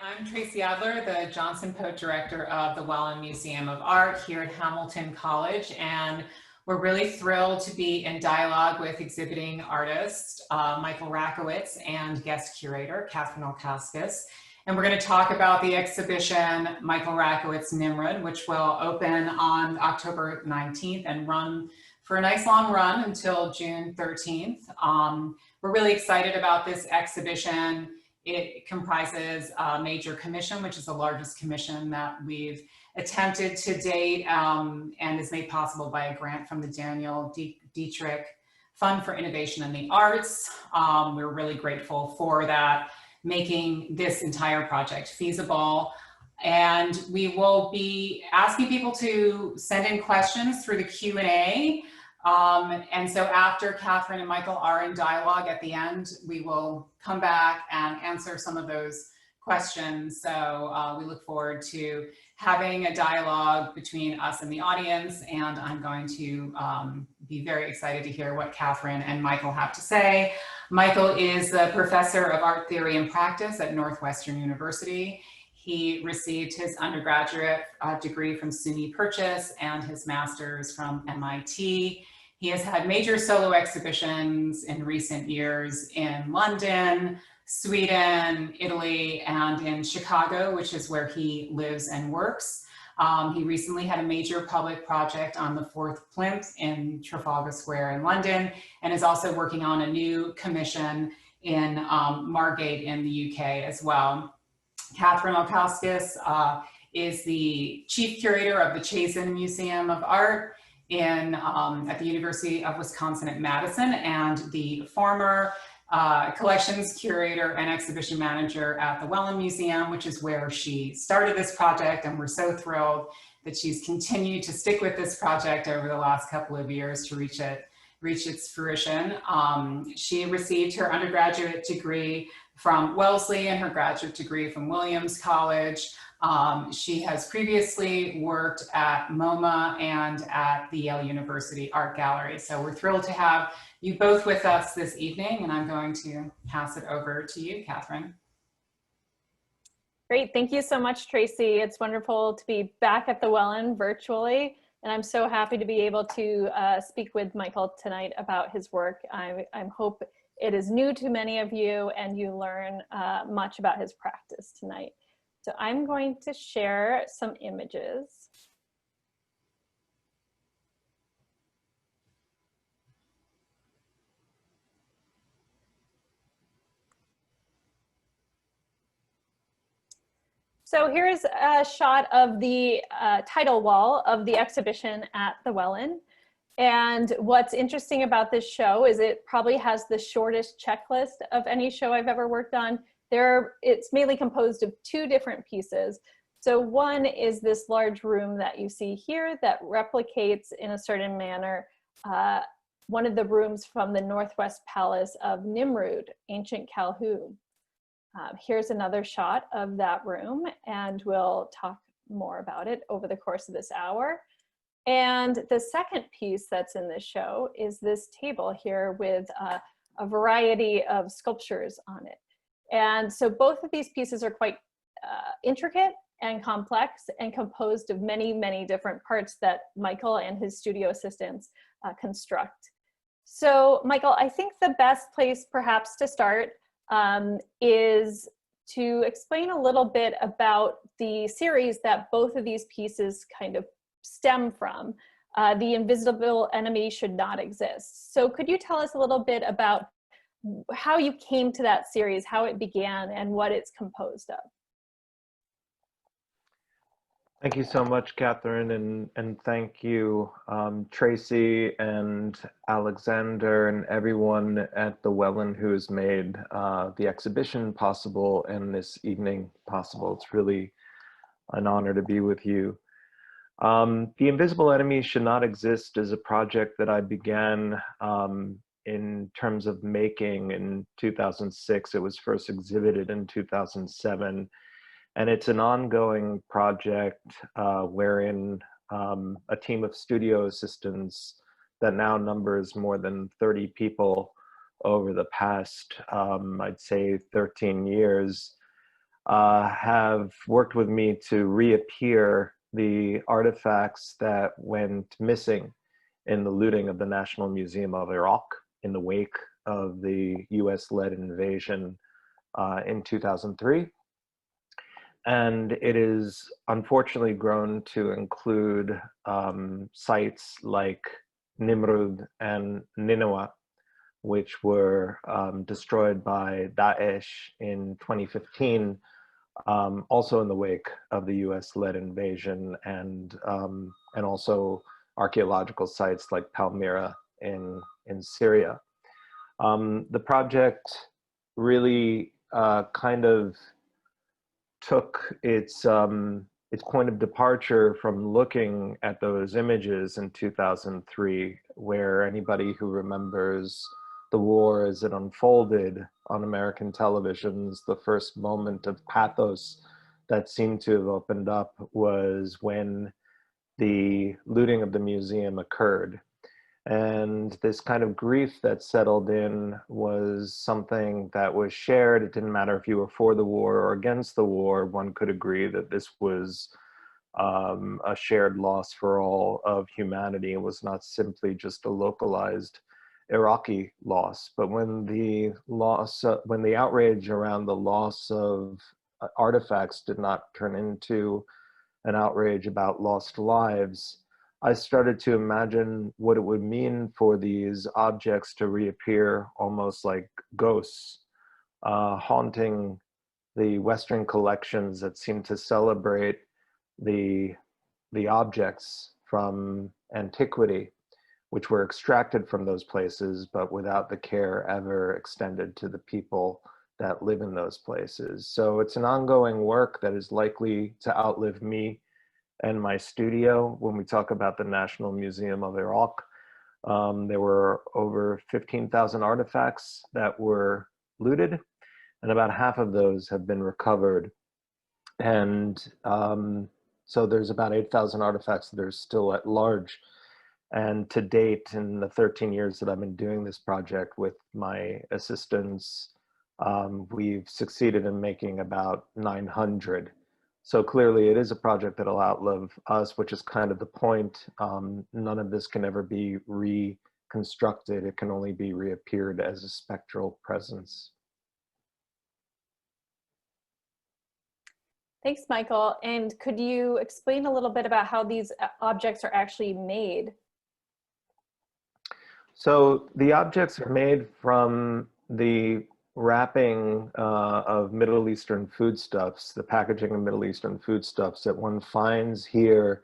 I'm Tracy Adler, the Johnson Pope Director of the Wellin Museum of Art here at Hamilton College, and we're really thrilled to be in dialogue with exhibiting artist Michael Rakowitz and guest curator Katherine Alcauskas. And we're going to talk about the exhibition Michael Rakowitz NImrud, which will open on October 19th and run for a nice long run until June 13th. We're really excited about this exhibition. It comprises a major commission, which is the largest commission that we've attempted to date, and is made possible by a grant from the Daniel Dietrich Fund for Innovation in the Arts. We're really grateful for that, making this entire project feasible. And we will be asking people to send in questions through the Q&A. And so after Katherine and Michael are in dialogue at the end, we will come back and answer some of those questions. So we look forward to having a dialogue between us and the audience. And I'm going to be very excited to hear what Katherine and Michael have to say. Michael is the professor of art theory and practice at Northwestern University. He received his undergraduate degree from SUNY Purchase and his master's from MIT. He has had major solo exhibitions in recent years in London, Sweden, Italy, and in Chicago, which is where he lives and works. He recently had a major public project on the 4th Plinth in Trafalgar Square in London, and is also working on a new commission in Margate in the UK as well. Katherine Alcauskas is the chief curator of the Chazen Museum of Art at the University of Wisconsin at Madison, and the former collections curator and exhibition manager at the Wellin Museum, which is where she started this project. And we're so thrilled that she's continued to stick with this project over the last couple of years to reach its fruition. She received her undergraduate degree from Wellesley and her graduate degree from Williams College. She has previously worked at MoMA and at the Yale University Art Gallery. So we're thrilled to have you both with us this evening, and I'm going to pass it over to you, Katherine. Great, thank you so much, Tracy. It's wonderful to be back at the Wellin virtually, and I'm so happy to be able to speak with Michael tonight about his work. I hope it is new to many of you and you learn much about his practice tonight. So I'm going to share some images. So here's a shot of the title wall of the exhibition at the Wellin. And what's interesting about this show is it probably has the shortest checklist of any show I've ever worked on. It's mainly composed of two different pieces. So one is this large room that you see here that replicates in a certain manner one of the rooms from the Northwest Palace of Nimrud, ancient Calhoun. Here's another shot of that room, and we'll talk more about it over the course of this hour. And the second piece that's in this show is this table here with a variety of sculptures on it. And so both of these pieces are quite intricate and complex and composed of many, many different parts that Michael and his studio assistants construct. So Michael, I think the best place perhaps to start is to explain a little bit about the series that both of these pieces kind of stem from. The Invisible Enemy Should Not Exist. So could you tell us a little bit about how you came to that series, how it began, and what it's composed of? Thank you so much, Katherine, and thank you, Tracy and Alexander and everyone at the Wellin who has made the exhibition possible and this evening possible. It's really an honor to be with you. The Invisible Enemy Should Not Exist is a project that I began in terms of making in 2006. It was first exhibited in 2007. And it's an ongoing project wherein a team of studio assistants that now numbers more than 30 people over the past, I'd say 13 years, have worked with me to reappear the artifacts that went missing in the looting of the National Museum of Iraq in the wake of the US-led invasion in 2003. And it is unfortunately grown to include sites like NImrud and Nineveh, which were destroyed by Daesh in 2015, also in the wake of the US-led invasion, and also archaeological sites like Palmyra in Syria. The project really kind of took its point of departure from looking at those images in 2003, where anybody who remembers the war as it unfolded on American televisions, the first moment of pathos that seemed to have opened up was when the looting of the museum occurred. And this kind of grief that settled in was something that was shared. It didn't matter if you were for the war or against the war. One could agree that this was a shared loss for all of humanity. It was not simply just a localized Iraqi loss. But when the outrage around the loss of artifacts did not turn into an outrage about lost lives, I started to imagine what it would mean for these objects to reappear almost like ghosts, haunting the Western collections that seem to celebrate the objects from antiquity, which were extracted from those places, but without the care ever extended to the people that live in those places. So it's an ongoing work that is likely to outlive me and my studio. When we talk about the National Museum of Iraq, there were over 15,000 artifacts that were looted, and about half of those have been recovered. And so there's about 8,000 artifacts that are still at large. And to date, in the 13 years that I've been doing this project with my assistants, we've succeeded in making about 900. So clearly it is a project that'll outlive us, which is kind of the point. None of this can ever be reconstructed. It can only be reappeared as a spectral presence. Thanks, Michael. And could you explain a little bit about how these objects are actually made? So the objects are made from the wrapping of Middle Eastern foodstuffs, the packaging of Middle Eastern foodstuffs that one finds here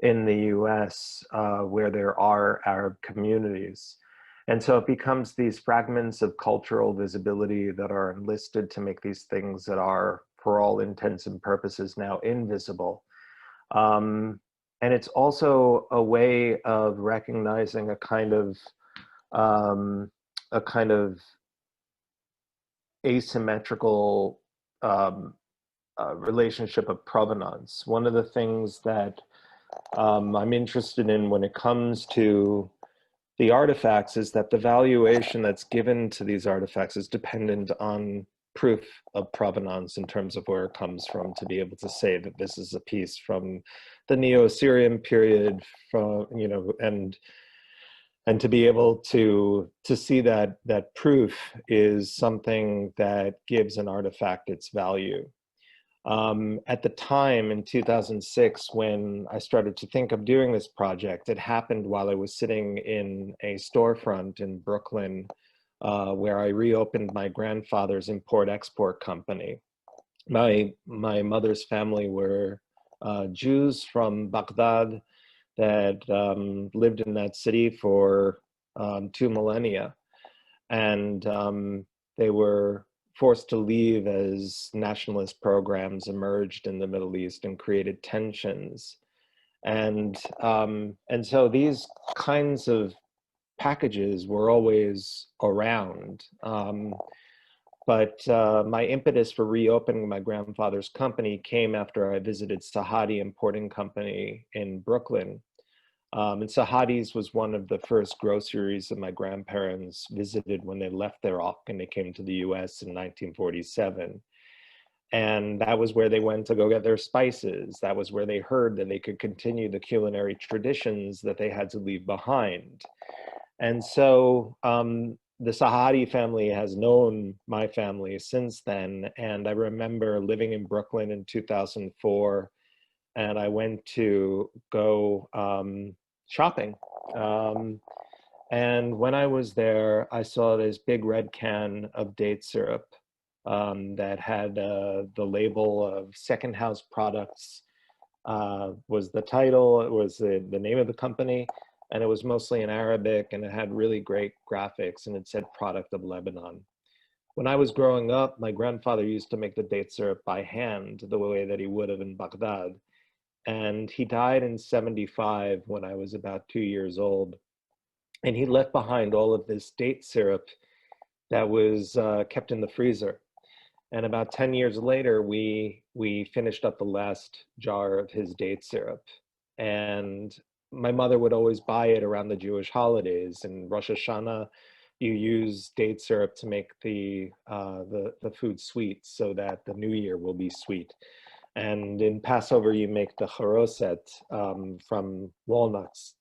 in the US where there are Arab communities. And so it becomes these fragments of cultural visibility that are enlisted to make these things that are, for all intents and purposes, now invisible. And it's also a way of recognizing a kind of asymmetrical relationship of provenance. One of the things that I'm interested in when it comes to the artifacts is that the valuation that's given to these artifacts is dependent on proof of provenance in terms of where it comes from, to be able to say that this is a piece from the Neo-Assyrian period, from, you know, and to be able to see that proof is something that gives an artifact its value. At the time in 2006, when I started to think of doing this project, it happened while I was sitting in a storefront in Brooklyn, where I reopened my grandfather's import-export company. My mother's family were Jews from Baghdad that lived in that city for 2 millennia. And they were forced to leave as nationalist programs emerged in the Middle East and created tensions. And so these kinds of packages were always around. But my impetus for reopening my grandfather's company came after I visited Sahadi Importing Company in Brooklyn. And Sahadi's was one of the first groceries that my grandparents visited when they left Iraq and they came to the US in 1947. And that was where they went to go get their spices. That was where they heard that they could continue the culinary traditions that they had to leave behind. And so the Sahadi family has known my family since then. And I remember living in Brooklyn in 2004, and I went to go shopping. And when I was there, I saw this big red can of date syrup that had the label of Second House Products was the title, it was the name of the company, and it was mostly in Arabic, and it had really great graphics, and it said product of Lebanon. When I was growing up, my grandfather used to make the date syrup by hand, the way that he would have in Baghdad. And he died in 75 when I was about 2 years old. And he left behind all of this date syrup that was kept in the freezer. And about 10 years later, we finished up the last jar of his date syrup. And my mother would always buy it around the Jewish holidays. In Rosh Hashanah, you use date syrup to make the food sweet so that the new year will be sweet. And in Passover, you make the charoset from walnuts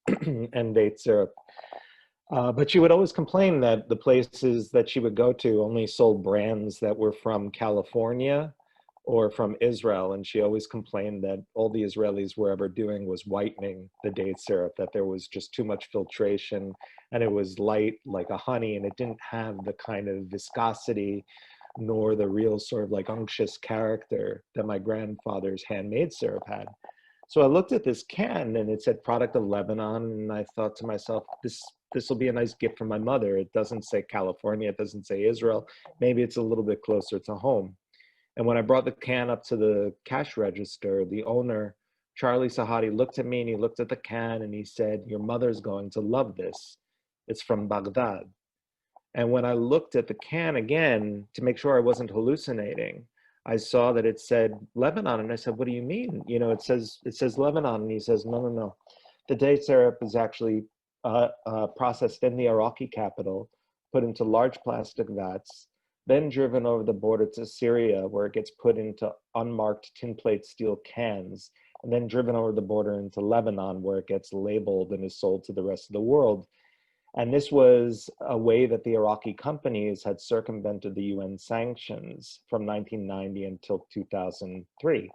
and date syrup. But she would always complain that the places that she would go to only sold brands that were from California or from Israel. And she always complained that all the Israelis were ever doing was whitening the date syrup, that there was just too much filtration and it was light like a honey, and it didn't have the kind of viscosity nor the real sort of like unctuous character that my grandfather's handmade syrup had. So I looked at this can and it said product of Lebanon, and I thought to myself, this will be a nice gift for my mother. It doesn't say California, it doesn't say Israel. Maybe it's a little bit closer to home. And when I brought the can up to the cash register, the owner, Charlie Sahadi, looked at me and he looked at the can and he said, "Your mother's going to love this. It's from Baghdad." And when I looked at the can again to make sure I wasn't hallucinating, I saw that it said Lebanon, and I said, "What do you mean? You know, it says Lebanon." And he says, "No. The date syrup is actually processed in the Iraqi capital, put into large plastic vats, then driven over the border to Syria, where it gets put into unmarked tin plate steel cans, and then driven over the border into Lebanon, where it gets labeled and is sold to the rest of the world." And this was a way that the Iraqi companies had circumvented the UN sanctions from 1990 until 2003.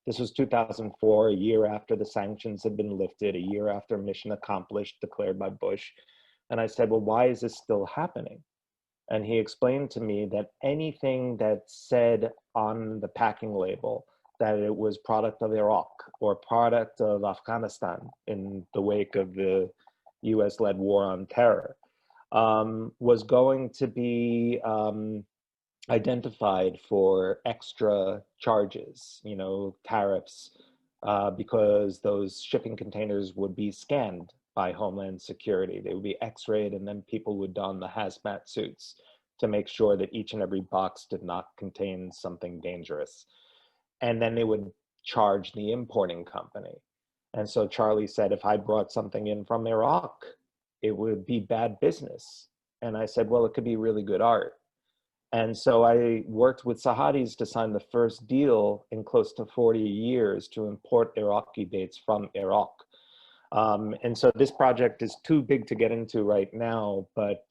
This was 2004, a year after the sanctions had been lifted, a year after mission accomplished declared by Bush. And I said, "Well, why is this still happening?" And he explained to me that anything that said on the packing label that it was product of Iraq or product of Afghanistan in the wake of the US-led war on terror was going to be identified for extra charges, you know, tariffs, because those shipping containers would be scanned by Homeland Security. They would be x-rayed, and then people would don the hazmat suits to make sure that each and every box did not contain something dangerous. And then they would charge the importing company. And so Charlie said, if I brought something in from Iraq, it would be bad business. And I said, well, it could be really good art. And so I worked with Sahadis to sign the first deal in close to 40 years to import Iraqi dates from Iraq. And so this project is too big to get into right now, but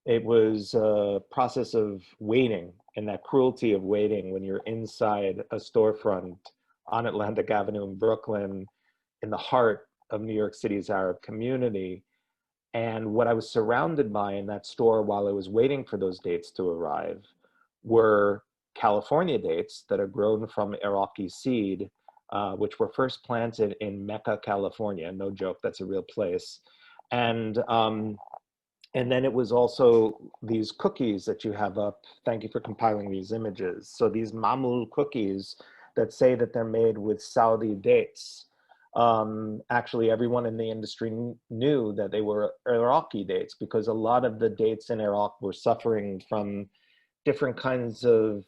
it was a process of waiting, and that cruelty of waiting when you're inside a storefront on Atlantic Avenue in Brooklyn, in the heart of New York City's Arab community. And what I was surrounded by in that store while I was waiting for those dates to arrive were California dates that are grown from Iraqi seed, which were first planted in Mecca, California. No joke, that's a real place. And then it was also these cookies that you have up. Thank you for compiling these images. So these mamul cookies that say that they're made with Saudi dates. Actually, everyone in the industry knew that they were Iraqi dates because a lot of the dates in Iraq were suffering from different kinds of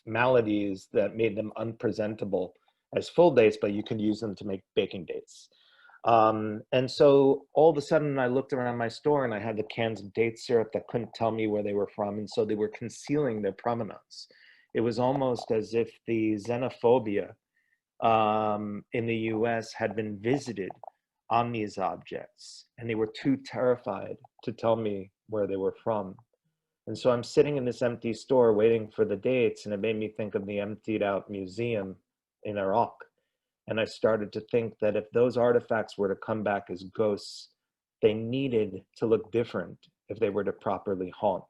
maladies that made them unpresentable as full dates, but you could use them to make baking dates. And so all of a sudden I looked around my store and I had the cans of date syrup that couldn't tell me where they were from. And so they were concealing their provenance. It was almost as if the xenophobia in the US had been visited on these objects, and they were too terrified to tell me where they were from. And so I'm sitting in this empty store waiting for the dates, and it made me think of the emptied out museum in Iraq. And I started to think that if those artifacts were to come back as ghosts, they needed to look different if they were to properly haunt.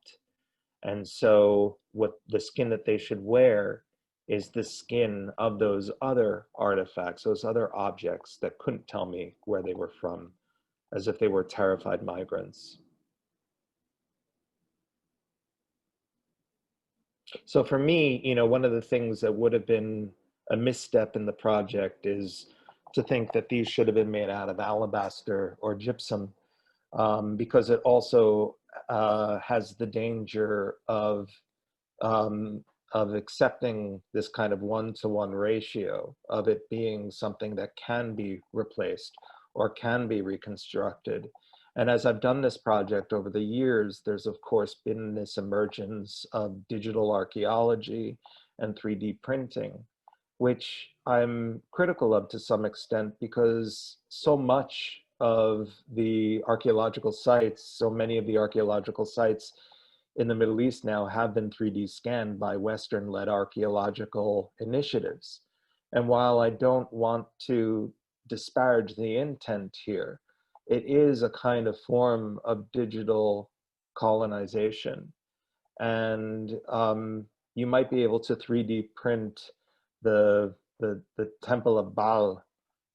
And so what the skin that they should wear is the skin of those other artifacts, those other objects that couldn't tell me where they were from, as if they were terrified migrants. So for me, you know, one of the things that would have been a misstep in the project is to think that these should have been made out of alabaster or gypsum, because it also has the danger of accepting this kind of one-to-one ratio of it being something that can be replaced or can be reconstructed. And as I've done this project over the years, there's of course been this emergence of digital archaeology and 3D printing, which I'm critical of to some extent, because so much of the archaeological sites, so many of the archaeological sites in the Middle East now have been 3D scanned by Western-led archaeological initiatives. And while I don't want to disparage the intent here, it is a kind of form of digital colonization. And you might be able to 3D print the Temple of Baal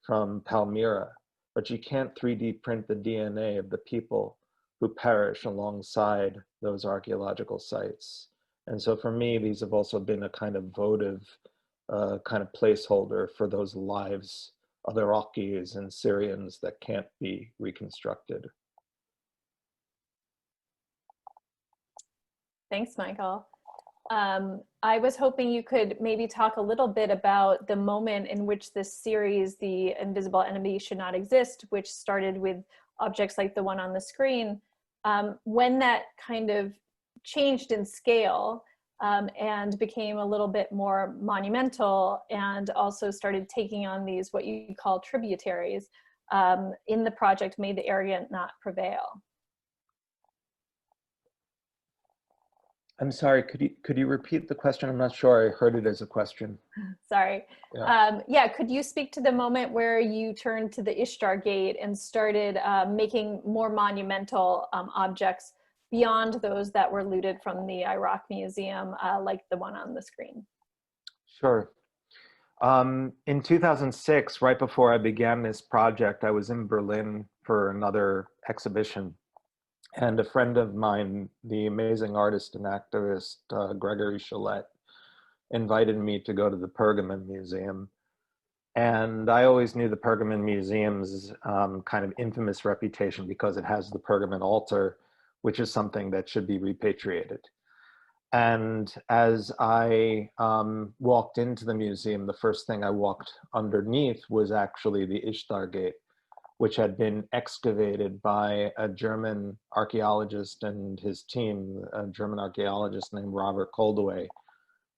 from Palmyra, but you can't 3D print the DNA of the people who perish alongside those archaeological sites. And so for me, these have also been a kind of votive, kind of placeholder for those lives of Iraqis and Syrians that can't be reconstructed. Thanks, Michael. I was hoping you could maybe talk a little bit about the moment in which this series, The Invisible Enemy Should Not Exist, which started with objects like the one on the screen, when that kind of changed in scale and became a little bit more monumental, and also started taking on these, what you call tributaries, in the project May the Arrogant Not Prevail. I'm sorry, could you repeat the question? I'm not sure I heard it as a question. Sorry. Yeah. Yeah, could you speak to the moment where you turned to the Ishtar Gate and started making more monumental objects beyond those that were looted from the Iraq Museum, like the one on the screen? Sure. In 2006, right before I began this project, I was in Berlin for another exhibition. And a friend of mine, the amazing artist and activist Gregory Chalet, invited me to go to the Pergamon Museum. And I always knew the Pergamon Museum's kind of infamous reputation because it has the Pergamon altar, which is something that should be repatriated. And as I walked into the museum, the first thing I walked underneath was actually the Ishtar Gate, which had been excavated by a German archaeologist and his team, a German archaeologist named Robert Koldewey,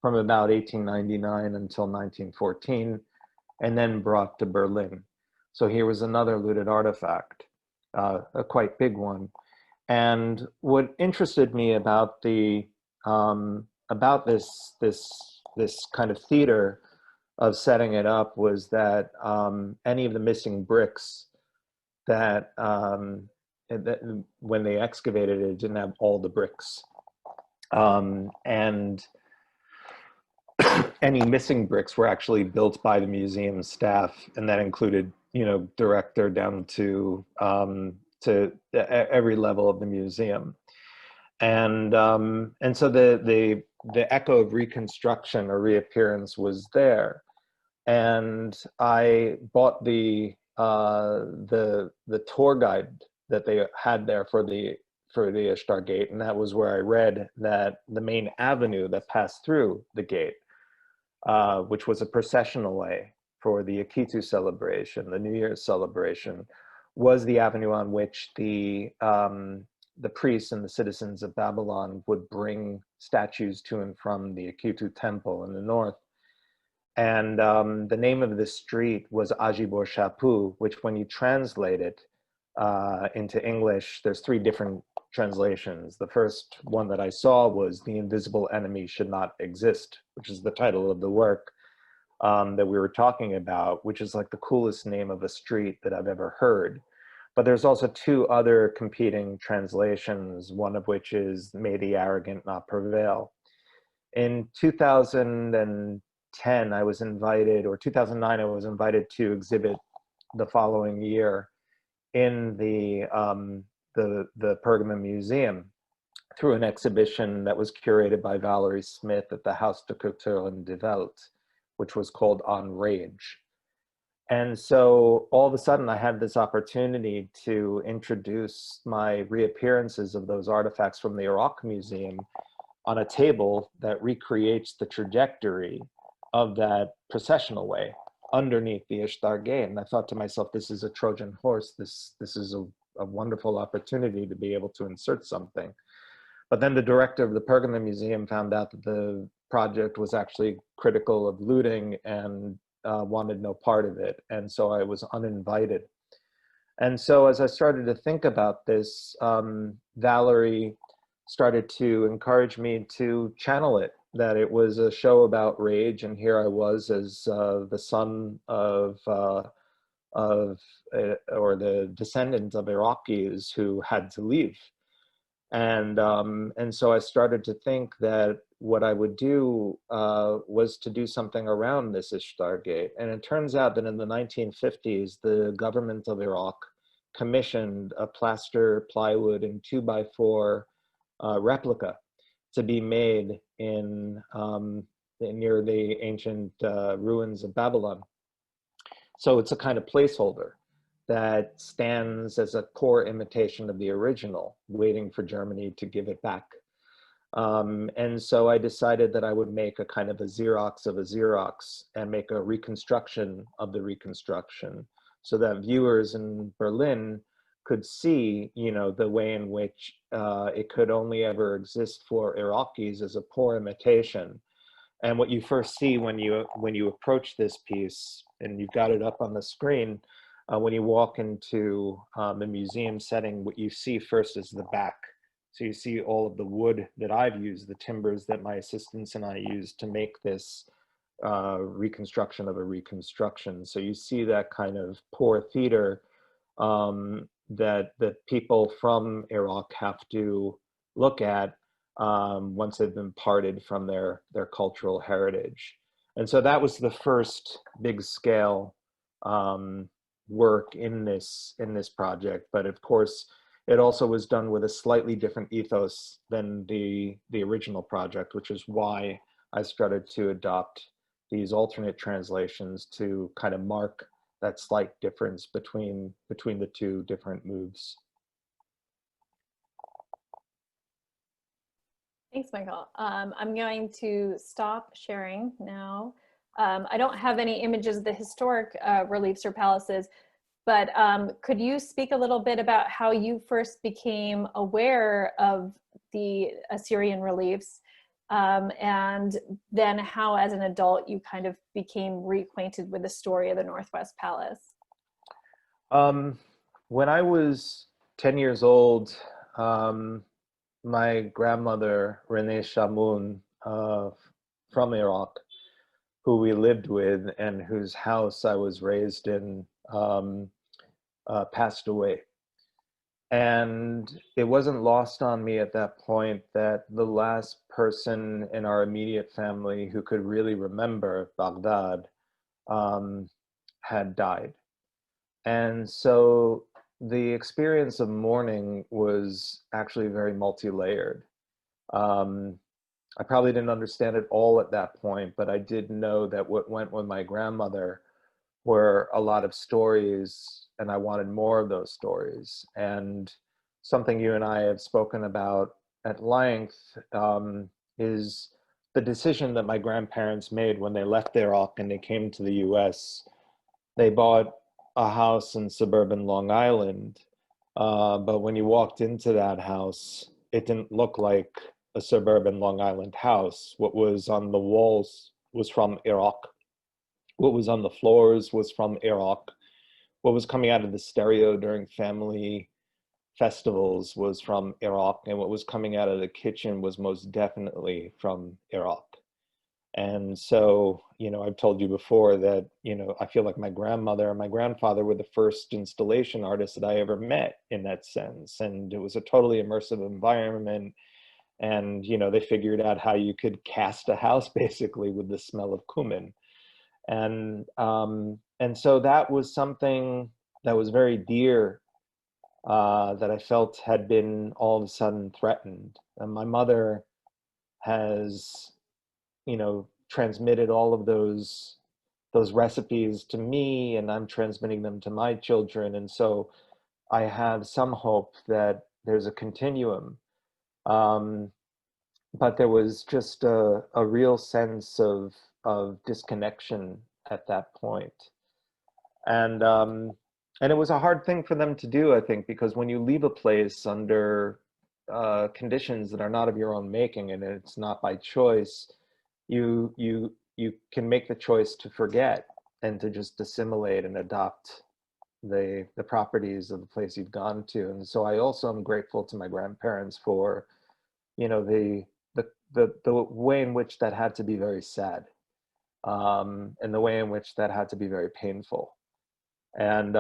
from about 1899 until 1914, and then brought to Berlin. So here was another looted artifact, a quite big one. And what interested me about the about this kind of theater of setting it up was that any of the missing bricks that when they excavated it, didn't have all the bricks. And any missing bricks were actually built by the museum staff, and that included, you know, director down to every level of the museum. And so the echo of reconstruction or reappearance was there. And I bought the tour guide that they had there for the Ishtar Gate, and that was where I read that the main avenue that passed through the gate, which was a processional way, for the Akitu celebration, the New Year's celebration, was the avenue on which the priests and the citizens of Babylon would bring statues to and from the Akitu temple in the north. And the name of this street was Ajibor Shapu, which when you translate it into English, there's three different translations. The first one that I saw was "The Invisible Enemy Should Not Exist," which is the title of the work that we were talking about, which is like the coolest name of a street that I've ever heard. But there's also two other competing translations, one of which is "May the Arrogant Not Prevail." In 2010, I was invited, or 2009, I was invited to exhibit the following year in the Pergamon Museum through an exhibition that was curated by Valerie Smith at the Haus de Culture and de Welt, which was called On Rage. And so all of a sudden I had this opportunity to introduce my reappearances of those artifacts from the Iraq Museum on a table that recreates the trajectory of that processional way underneath the Ishtar Gate. And I thought to myself, this is a Trojan horse. This is a wonderful opportunity to be able to insert something. But then the director of the Pergamon Museum found out that the project was actually critical of looting and wanted no part of it. And so I was uninvited. And so as I started to think about this, Valerie started to encourage me to channel it, that it was a show about rage, and here I was as the son of or the descendant of Iraqis who had to leave. And so I started to think that what I would do was to do something around this Ishtar Gate. And it turns out that in the 1950s, the government of Iraq commissioned a plaster, plywood, and 2x4 replica to be made in near the ancient ruins of Babylon. So it's a kind of placeholder that stands as a core imitation of the original, waiting for Germany to give it back. And so I decided that I would make a kind of a Xerox of a Xerox and make a reconstruction of the reconstruction, so that viewers in Berlin could see, you know, the way in which it could only ever exist for Iraqis as a poor imitation. And what you first see when you approach this piece, and you've got it up on the screen, when you walk into the museum setting, what you see first is the back. So you see all of the wood that I've used, the timbers that my assistants and I used to make this reconstruction of a reconstruction. So you see that kind of poor theater that people from Iraq have to look at once they've been parted from their cultural heritage. And so that was the first big scale work in this project. But of course, it also was done with a slightly different ethos than the original project, which is why I started to adopt these alternate translations to kind of mark that slight difference between the two different moves. Thanks, Michael. I'm going to stop sharing now. I don't have any images of the historic reliefs or palaces, but could you speak a little bit about how you first became aware of the Assyrian reliefs, and then how as an adult you kind of became reacquainted with the story of the Northwest Palace? When I was 10 years old, my grandmother, Renee Shamoun, from Iraq, who we lived with and whose house I was raised in, passed away. And it wasn't lost on me at that point that the last person in our immediate family who could really remember Baghdad had died. And so the experience of mourning was actually very multi-layered. I probably didn't understand it all at that point, but I did know that what went with my grandmother were a lot of stories, and I wanted more of those stories. And something you and I have spoken about at length is the decision that my grandparents made when they left Iraq and they came to the US. They bought a house in suburban Long Island, but when you walked into that house, it didn't look like a suburban Long Island house. What was on the walls was from Iraq. What was on the floors was from Iraq. What was coming out of the stereo during family festivals was from Iraq, and what was coming out of the kitchen was most definitely from Iraq. And so, you know, I've told you before that, you know, I feel like my grandmother and my grandfather were the first installation artists that I ever met in that sense. And it was a totally immersive environment. And, you know, they figured out how you could cast a house basically with the smell of cumin. And so that was something that was very dear, that I felt had been all of a sudden threatened. And my mother has, you know, transmitted all of those recipes to me, and I'm transmitting them to my children. And so I have some hope that there's a continuum. But there was just a real sense of disconnection at that point. And it was a hard thing for them to do, I think, because when you leave a place under conditions that are not of your own making, and it's not by choice, you can make the choice to forget and to just assimilate and adopt the properties of the place you've gone to. And so I also am grateful to my grandparents for, you know, the way in which that had to be very sad, and the way in which that had to be very painful. And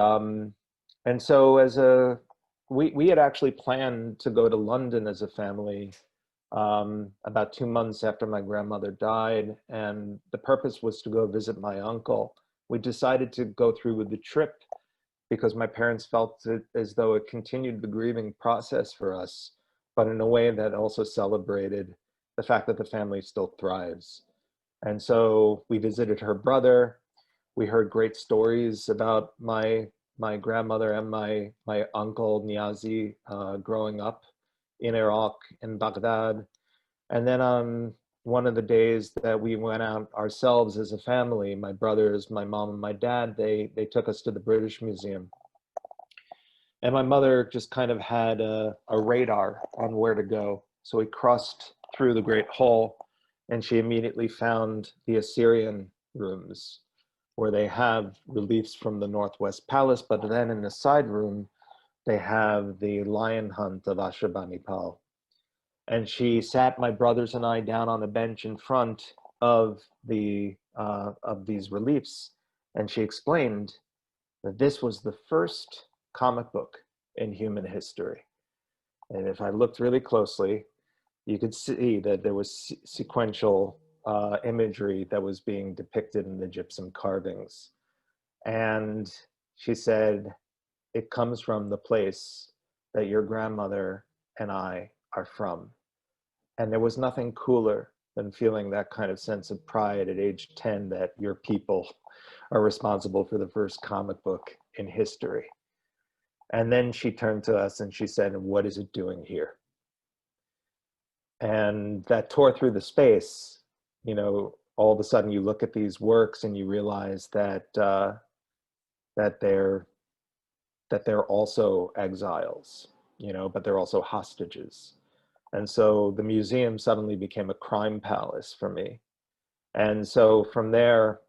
so we had actually planned to go to London as a family about 2 months after my grandmother died, and the purpose was to go visit my uncle. We decided to go through with the trip because my parents felt it as though it continued the grieving process for us, but in a way that also celebrated the fact that the family still thrives. And so we visited her brother. We heard great stories about my grandmother and my uncle Niazi growing up in Iraq, in Baghdad. And then on one of the days that we went out ourselves as a family, my brothers, my mom, and my dad, they took us to the British Museum. And my mother just kind of had a radar on where to go. So we crossed through the Great Hall, and she immediately found the Assyrian rooms, where they have reliefs from the Northwest Palace, but then in the side room, they have the lion hunt of Ashurbanipal. And she sat my brothers and I down on a bench in front of these reliefs, and she explained that this was the first comic book in human history. And if I looked really closely, you could see that there was sequential imagery that was being depicted in the gypsum carvings. And she said, it comes from the place that your grandmother and I are from. And there was nothing cooler than feeling that kind of sense of pride at age 10 that your people are responsible for the first comic book in history. And then she turned to us and she said, what is it doing here? And that tore through the space. You know, all of a sudden you look at these works and you realize that that they're also exiles, you know, but they're also hostages. And so the museum suddenly became a crime palace for me. And so from there,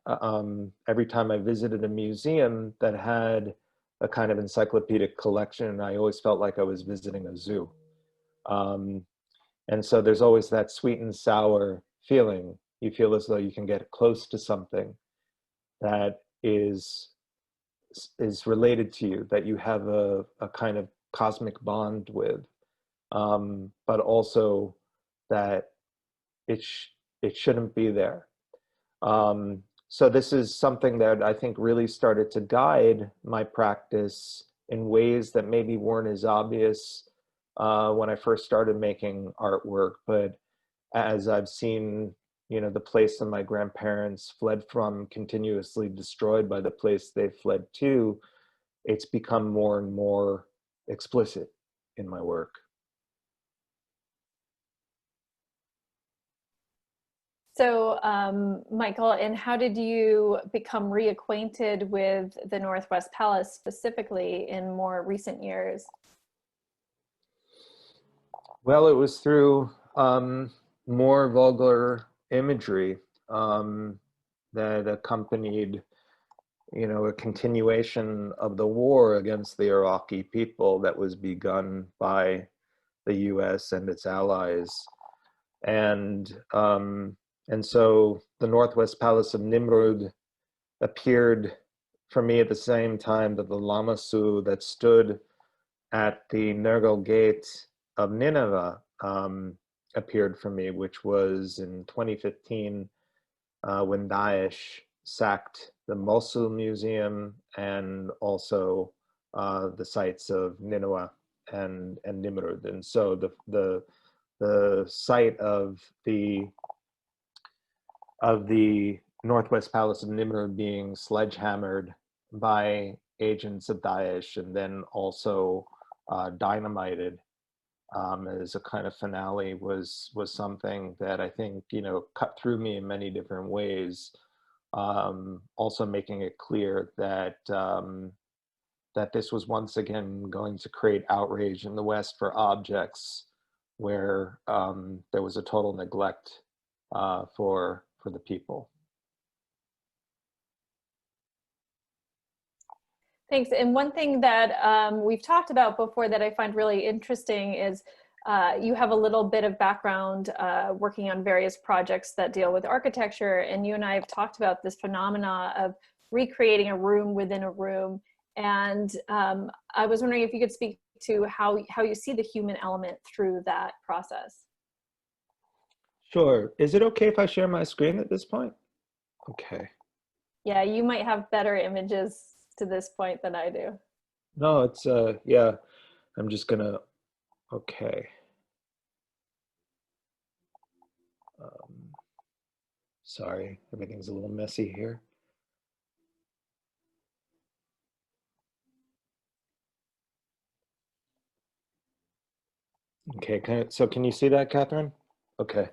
every time I visited a museum that had a kind of encyclopedic collection, I always felt like I was visiting a zoo. And so there's always that sweet and sour feeling. You feel as though you can get close to something that is related to you, that you have a kind of cosmic bond with, but also that it shouldn't be there. So this is something that I think really started to guide my practice in ways that maybe weren't as obvious when I first started making artwork, but as I've seen, you know, the place that my grandparents fled from continuously destroyed by the place they fled to, it's become more and more explicit in my work. So, Michael, and how did you become reacquainted with the Northwest Palace specifically in more recent years? Well, it was through more vulgar imagery that accompanied, a continuation of the war against the Iraqi people that was begun by the U.S. and its allies. And so the Northwest Palace of Nimrud appeared for me at the same time that the lamassu that stood at the Nergal Gate of Nineveh appeared for me, which was in 2015 when Daesh sacked the Mosul Museum and also the sites of Nineveh and Nimrud. And so the site of the Northwest Palace of Nimrud being sledgehammered by agents of Daesh and then also dynamited as a kind of finale was something that I think, cut through me in many different ways. Also making it clear that that this was once again going to create outrage in the West for objects where there was a total neglect for the people. Thanks. And one thing that we've talked about before that I find really interesting is you have a little bit of background working on various projects that deal with architecture, and you and I have talked about this phenomena of recreating a room within a room. And I was wondering if you could speak to how you see the human element through that process. Sure. Is it okay if I share my screen at this point? Okay. Yeah, you might have better images to this point than I do. No, it's yeah, I'm just gonna, okay. Sorry, everything's a little messy here. Okay, so can you see that, Catherine? Okay.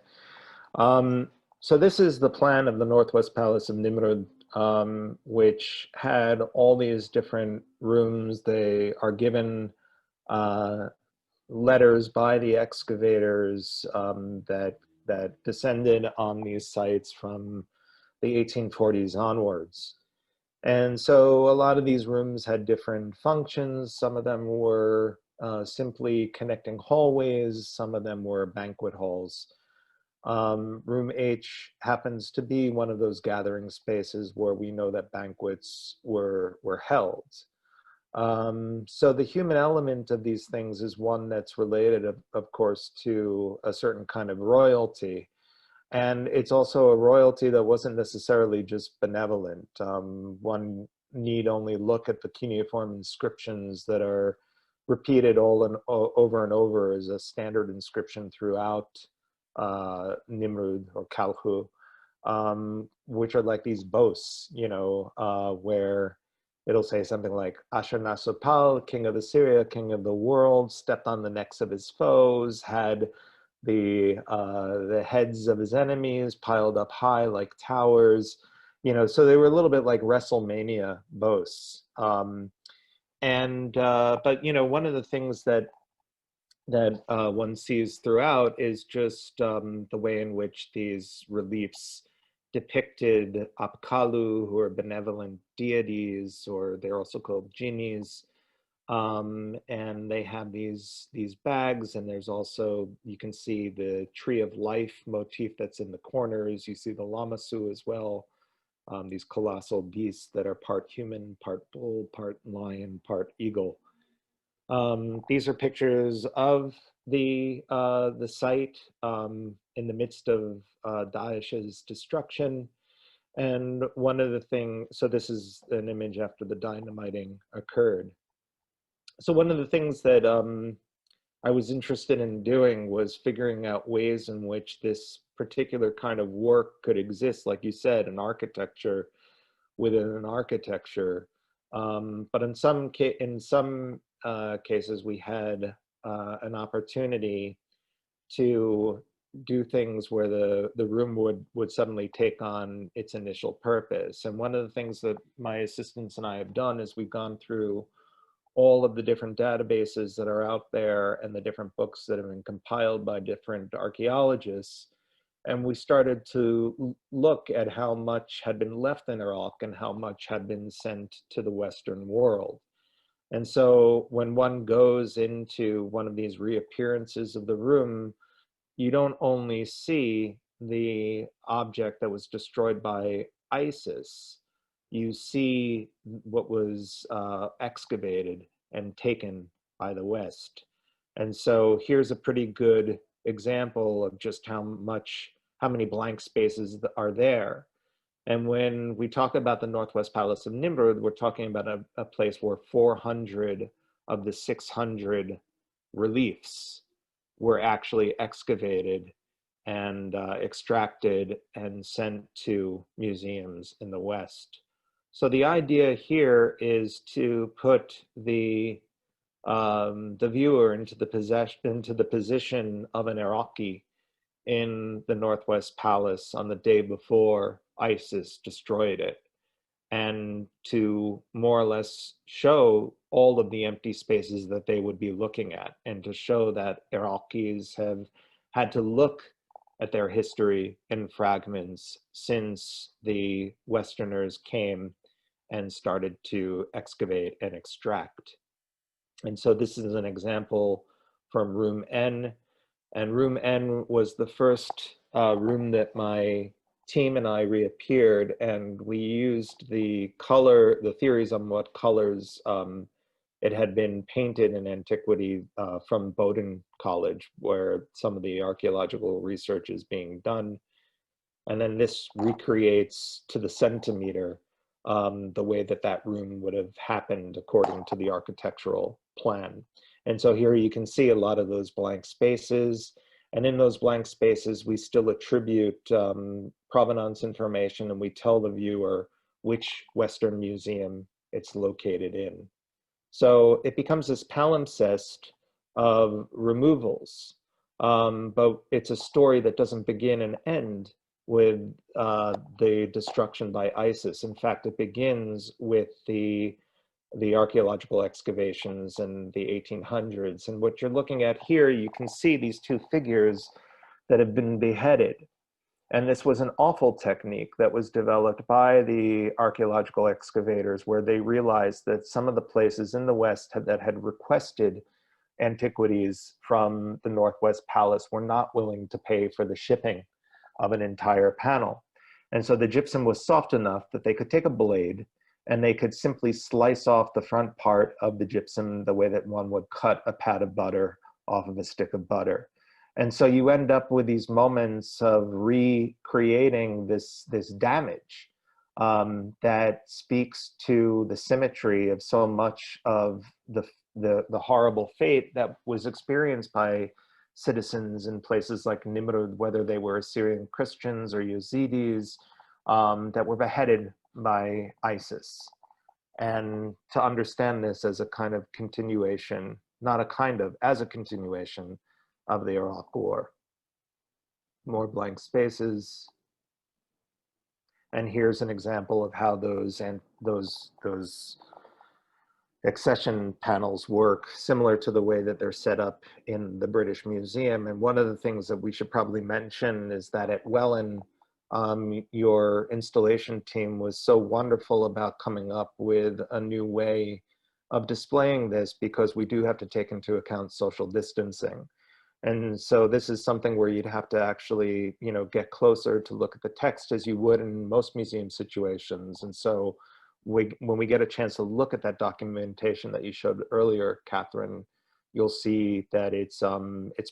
So this is the plan of the Northwest Palace of Nimrud, which had all these different rooms. They are given letters by the excavators that descended on these sites from the 1840s onwards. And so a lot of these rooms had different functions. Some of them were simply connecting hallways. Some of them were banquet halls. Room H happens to be one of those gathering spaces where we know that banquets were held. So the human element of these things is one that's related, of course, to a certain kind of royalty. And it's also a royalty that wasn't necessarily just benevolent. One need only look at the cuneiform inscriptions that are repeated over and over as a standard inscription throughout Nimrud or Kalhu, which are like these boasts, where it'll say something like Ashurnasirpal, king of Assyria, king of the world, stepped on the necks of his foes, had the heads of his enemies piled up high like towers, so they were a little bit like WrestleMania boasts. But one of the things that one sees throughout is just the way in which these reliefs depicted Apkallu, who are benevolent deities, or they're also called genies. And they have these bags, and there's also, you can see the tree of life motif that's in the corners. You see the lamassu as well, these colossal beasts that are part human, part bull, part lion, part eagle. These are pictures of the site in the midst of Daesh's destruction. And one of the things, so this is an image after the dynamiting occurred. So one of the things that I was interested in doing was figuring out ways in which this particular kind of work could exist, like you said, an architecture within an architecture. But in some cases, we had an opportunity to do things where the room would suddenly take on its initial purpose. And one of the things that my assistants and I have done is we've gone through all of the different databases that are out there and the different books that have been compiled by different archaeologists. And we started to look at how much had been left in Iraq and how much had been sent to the Western world. And so when one goes into one of these reappearances of the room, you don't only see the object that was destroyed by ISIS, you see what was excavated and taken by the West. And so here's a pretty good example of just how many blank spaces are there. And when we talk about the Northwest Palace of Nimrud, we're talking about a place where 400 of the 600 reliefs were actually excavated and extracted and sent to museums in the West. So the idea here is to put the viewer into the position of an Iraqi in the Northwest Palace on the day before ISIS destroyed it, and to more or less show all of the empty spaces that they would be looking at, and to show that Iraqis have had to look at their history in fragments since the Westerners came and started to excavate and extract. And so this is an example from room N. And room N was the first room that my team and I reappeared, and we used the theories on what colors it had been painted in antiquity from Bowdoin College, where some of the archaeological research is being done. And then this recreates to the centimeter the way that room would have happened according to the architectural plan. And so here you can see a lot of those blank spaces. And in those blank spaces, we still attribute provenance information, and we tell the viewer which Western museum it's located in. So it becomes this palimpsest of removals, but it's a story that doesn't begin and end with the destruction by ISIS. In fact, it begins with the archaeological excavations in the 1800s. And what you're looking at here, you can see these two figures that have been beheaded. And this was an awful technique that was developed by the archaeological excavators, where they realized that some of the places in the West that had requested antiquities from the Northwest Palace were not willing to pay for the shipping of an entire panel. And so the gypsum was soft enough that they could take a blade and they could simply slice off the front part of the gypsum the way that one would cut a pat of butter off of a stick of butter. And so you end up with these moments of recreating this damage that speaks to the symmetry of so much of the horrible fate that was experienced by citizens in places like NImrud, whether they were Assyrian Christians or Yazidis, that were beheaded by ISIS. And to understand this as a kind of continuation, not a kind of, as a continuation of the Iraq War. More blank spaces. And here's an example of how those accession panels work, similar to the way that they're set up in the British Museum. And one of the things that we should probably mention is that at Wellin, your installation team was so wonderful about coming up with a new way of displaying this, because we do have to take into account social distancing. And so this is something where you'd have to actually, get closer to look at the text as you would in most museum situations. And so when we get a chance to look at that documentation that you showed earlier, Catherine, you'll see that it's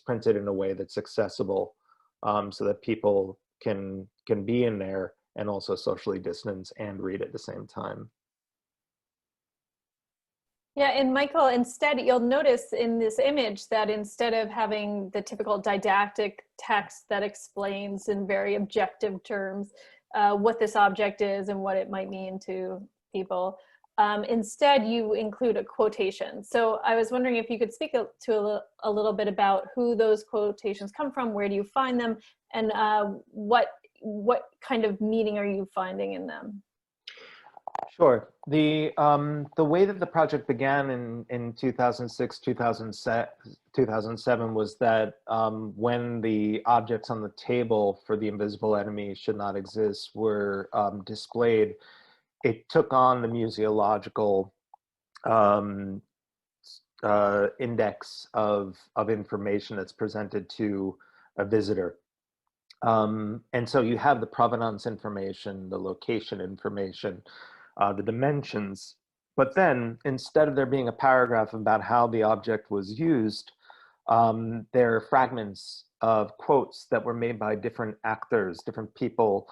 printed in a way that's accessible, so that people can be in there and also socially distance and read at the same time. Yeah, and Michael, instead, you'll notice in this image that instead of having the typical didactic text that explains in very objective terms what this object is and what it might mean to people, instead you include a quotation. So I was wondering if you could speak to a little bit about who those quotations come from, where do you find them, and what kind of meaning are you finding in them? Sure. The way that the project began in 2006, 2007 was that when the objects on the table for the invisible enemy should not exist were displayed, it took on the museological index of information that's presented to a visitor. And so you have the provenance information, the location information, the dimensions, but then instead of there being a paragraph about how the object was used, there are fragments of quotes that were made by different actors, different people,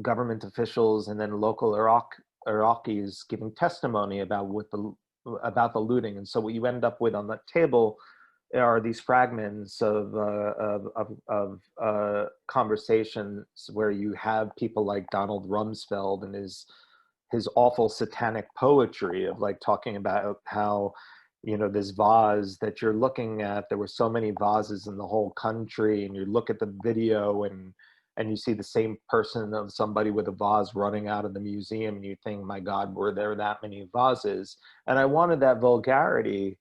government officials, and then local Iraqis giving testimony about about the looting. And so what you end up with on that table are these fragments of conversations where you have people like Donald Rumsfeld and his awful satanic poetry of like talking about how, you know, this vase that you're looking at, there were so many vases in the whole country, and you look at the video and you see the same person of somebody with a vase running out of the museum, and you think, my God, were there that many vases? And I wanted that vulgarity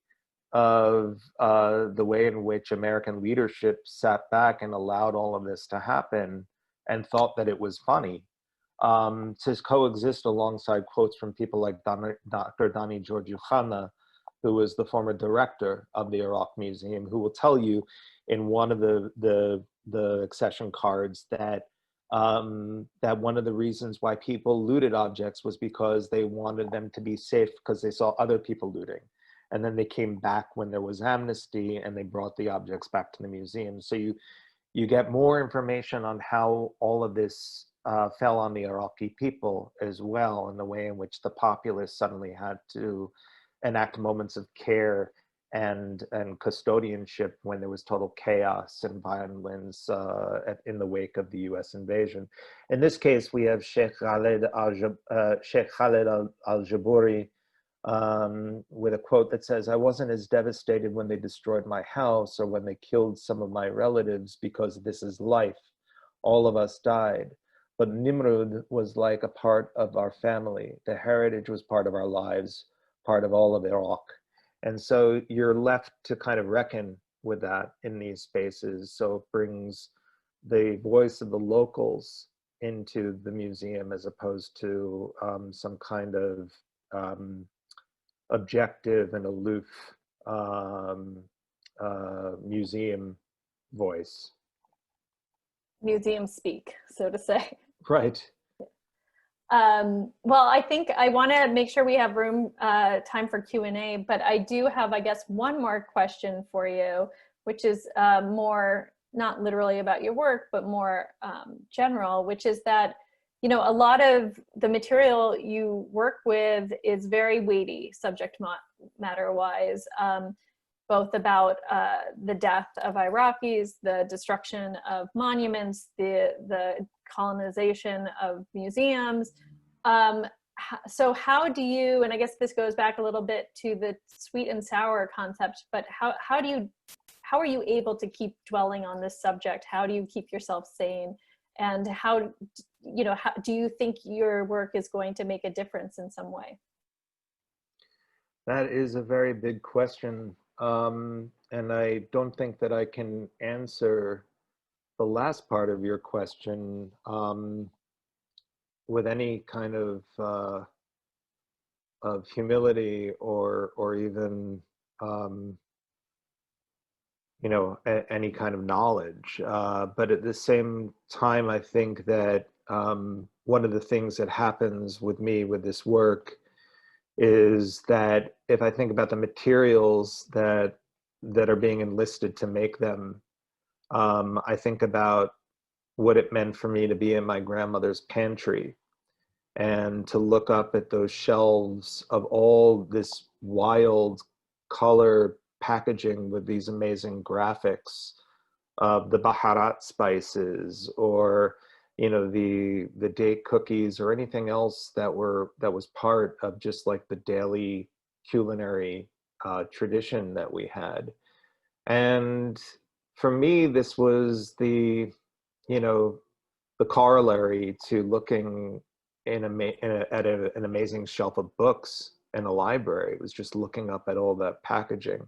of the way in which American leadership sat back and allowed all of this to happen and thought that it was funny, to coexist alongside quotes from people like Dr. Dani Georgioukhana, who was the former director of the Iraq Museum, who will tell you in one of the accession cards that that one of the reasons why people looted objects was because they wanted them to be safe because they saw other people looting. And then they came back when there was amnesty and they brought the objects back to the museum. So you get more information on how all of this fell on the Iraqi people as well, and the way in which the populace suddenly had to enact moments of care and custodianship when there was total chaos and violence in the wake of the US invasion. In this case, we have Sheikh Khaled al-Jabouri with a quote that says, "I wasn't as devastated when they destroyed my house or when they killed some of my relatives because this is life. All of us died. But NImrud was like a part of our family. The heritage was part of our lives, part of all of Iraq." And so you're left to kind of reckon with that in these spaces. So it brings the voice of the locals into the museum as opposed to some kind of objective and aloof museum voice. Museum speak, so to say. Right. Well, I think I want to make sure we have time for Q&A, but I do have, I guess, one more question for you, which is more, not literally about your work, but more general, which is that, you know, a lot of the material you work with is very weighty subject matter wise, both about the death of Iraqis, the destruction of monuments, the colonization of museums. So how do you, and I guess this goes back a little bit to the sweet and sour concept, but how are you able to keep dwelling on this subject? How do you keep yourself sane? And how, you know, do you think your work is going to make a difference in some way? That is a very big question. And I don't think that I can answer the last part of your question with any kind of humility or even you know, any kind of knowledge. But at the same time, I think that one of the things that happens with me with this work is that if I think about the materials that are being enlisted to make them, I think about what it meant for me to be in my grandmother's pantry and to look up at those shelves of all this wild color packaging with these amazing graphics of the Baharat spices, or you know, the date cookies or anything else that was part of just like the daily culinary tradition that we had. And for me, this was the, you know, the corollary to looking at an amazing shelf of books in a library. It was just looking up at all that packaging.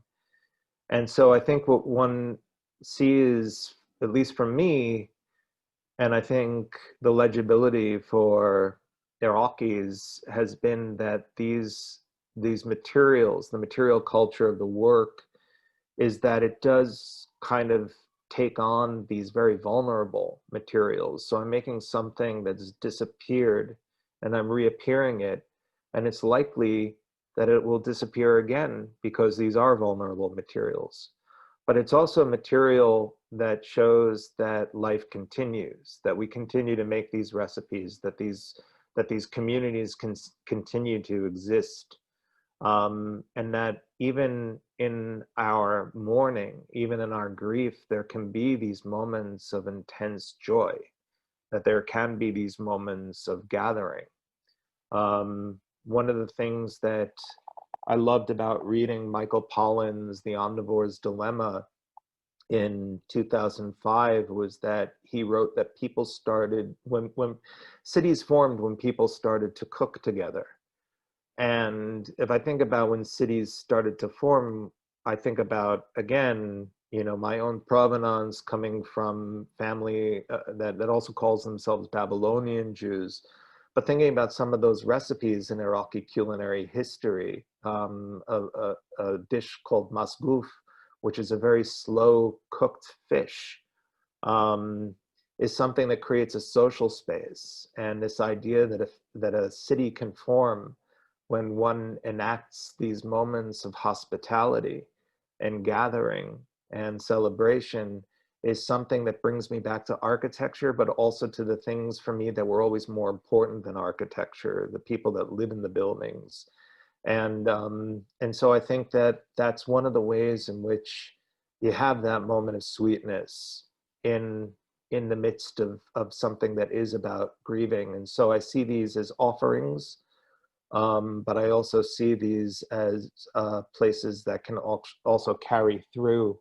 And so I think what one sees, at least for me, and I think the legibility for Iraqis has been that these materials, the material culture of the work, is that it does kind of take on these very vulnerable materials. So I'm making something that's disappeared and I'm reappearing it, and it's likely that it will disappear again because these are vulnerable materials. But it's also a material that shows that life continues, that we continue to make these recipes, that these communities can continue to exist. And that even in our mourning, even in our grief, there can be these moments of intense joy, that there can be these moments of gathering. One of the things that I loved about reading Michael Pollan's The Omnivore's Dilemma in 2005 was that he wrote that people started, when cities formed, when people started to cook together. And if I think about when cities started to form, I think about, again, you know, my own provenance coming from family that also calls themselves Babylonian Jews, but thinking about some of those recipes in Iraqi culinary history, a dish called masguf, which is a very slow cooked fish, is something that creates a social space. And this idea that a city can form when one enacts these moments of hospitality and gathering and celebration is something that brings me back to architecture, but also to the things for me that were always more important than architecture, the people that live in the buildings. And so I think that that's one of the ways in which you have that moment of sweetness in the midst of something that is about grieving. And so I see these as offerings, but I also see these as places that can also carry through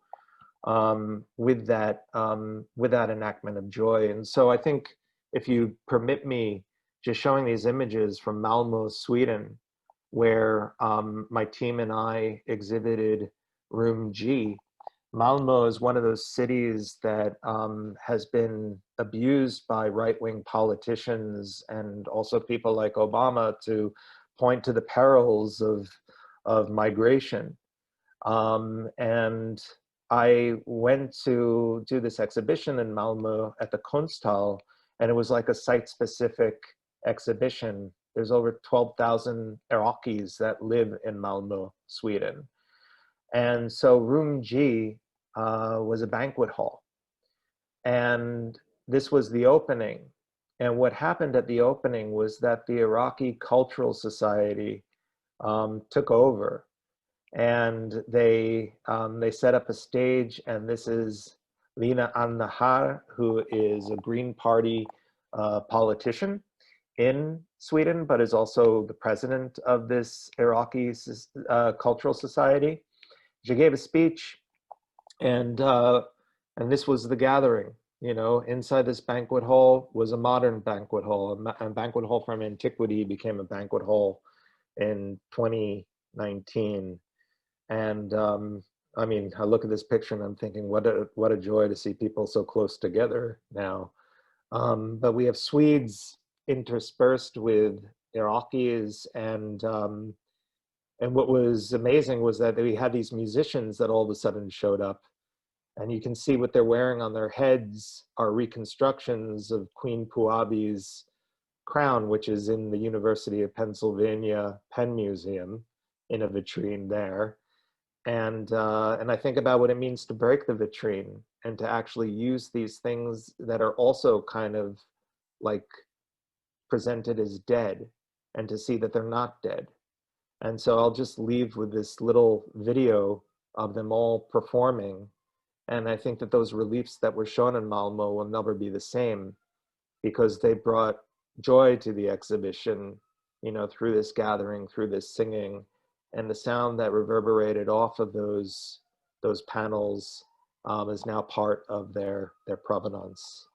with that enactment of joy. And so I think, if you permit me, just showing these images from Malmö, Sweden, where my team and I exhibited Room G. Malmö is one of those cities that has been abused by right-wing politicians and also people like Obama to point to the perils of migration. And I went to do this exhibition in Malmö at the Konsthall, and it was like a site-specific exhibition. There's over 12,000 Iraqis that live in Malmö, Sweden. And so Room G was a banquet hall. And this was the opening. And what happened at the opening was that the Iraqi Cultural Society took over. And they set up a stage, and this is Lina Al-Nahar, who is a Green Party politician in Sweden, but is also the president of this Iraqi Cultural Society. She gave a speech, and this was the gathering. You know, inside this banquet hall was a modern banquet hall. A banquet hall from antiquity became a banquet hall in 2019. And I mean, I look at this picture and I'm thinking, what a joy to see people so close together now. But we have Swedes interspersed with Iraqis, and what was amazing was that we had these musicians that all of a sudden showed up, and you can see what they're wearing on their heads are reconstructions of Queen Puabi's crown, which is in the University of Pennsylvania Penn Museum in a vitrine there. And I think about what it means to break the vitrine and to actually use these things that are also kind of like presented as dead, and to see that they're not dead. And so I'll just leave with this little video of them all performing. And I think that those reliefs that were shown in Malmö will never be the same, because they brought joy to the exhibition, you know, through this gathering, through this singing, and the sound that reverberated off of those panels is now part of their provenance.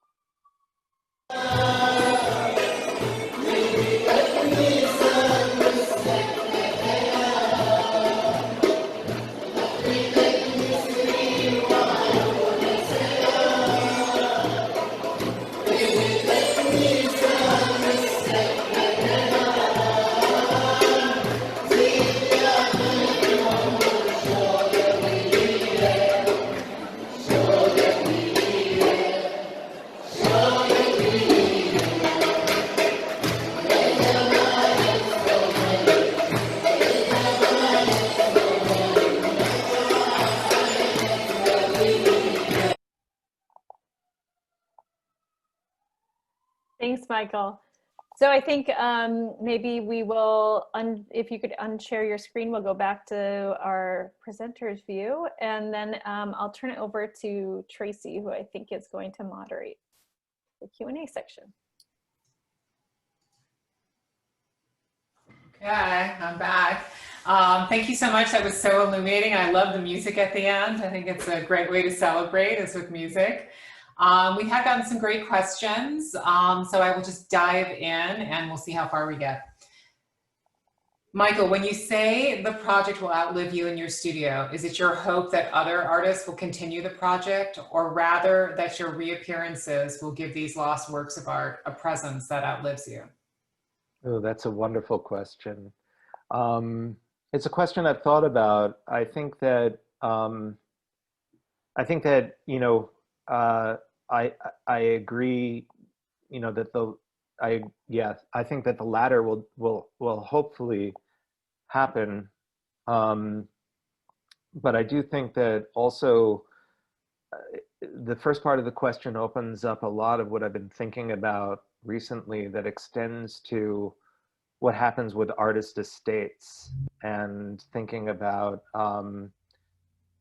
Thanks, Michael. So I think maybe we will, if you could unshare your screen, we'll go back to our presenter's view, and then I'll turn it over to Tracy, who I think is going to moderate the Q&A section. Okay, I'm back. Thank you so much. That was so illuminating. I love the music at the end. I think it's a great way to celebrate is with music. We have gotten some great questions, so I will just dive in and we'll see how far we get. Michael, when you say the project will outlive you in your studio, is it your hope that other artists will continue the project, or rather that your reappearances will give these lost works of art a presence that outlives you? Oh, that's a wonderful question. It's a question I've thought about. I think that you know, I agree, you know, that I think that the latter will hopefully happen. But I do think that also the first part of the question opens up a lot of what I've been thinking about recently that extends to what happens with artist estates, and thinking about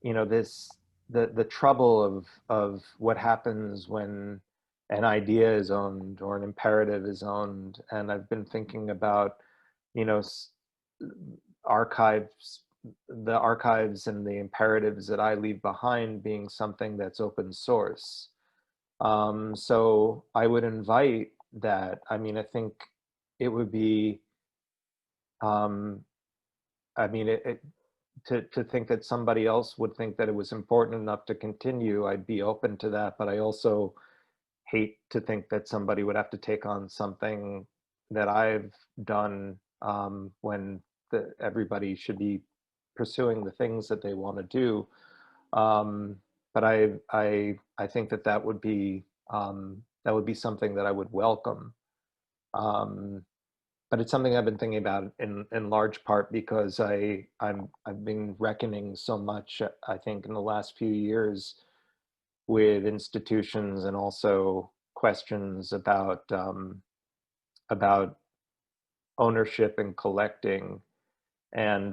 you know, the trouble of what happens when an idea is owned or an imperative is owned. And I've been thinking about, you know, the archives and the imperatives that I leave behind being something that's open source. So I would invite that. I mean, I think it would be, I mean, to think that somebody else would think that it was important enough to continue, I'd be open to that. But I also hate to think that somebody would have to take on something that I've done when everybody should be pursuing the things that they want to do. But I think that would be something that I would welcome. But it's something I've been thinking about in large part because I've been reckoning so much, I think, in the last few years with institutions and also questions about ownership and collecting. And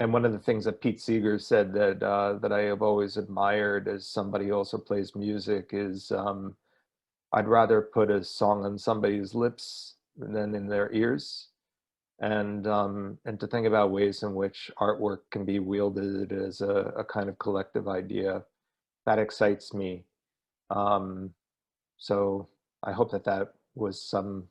one of the things that Pete Seeger said that I have always admired as somebody who also plays music is I'd rather put a song on somebody's lips than in their ears, and to think about ways in which artwork can be wielded as a kind of collective idea, that excites me. So I hope that was some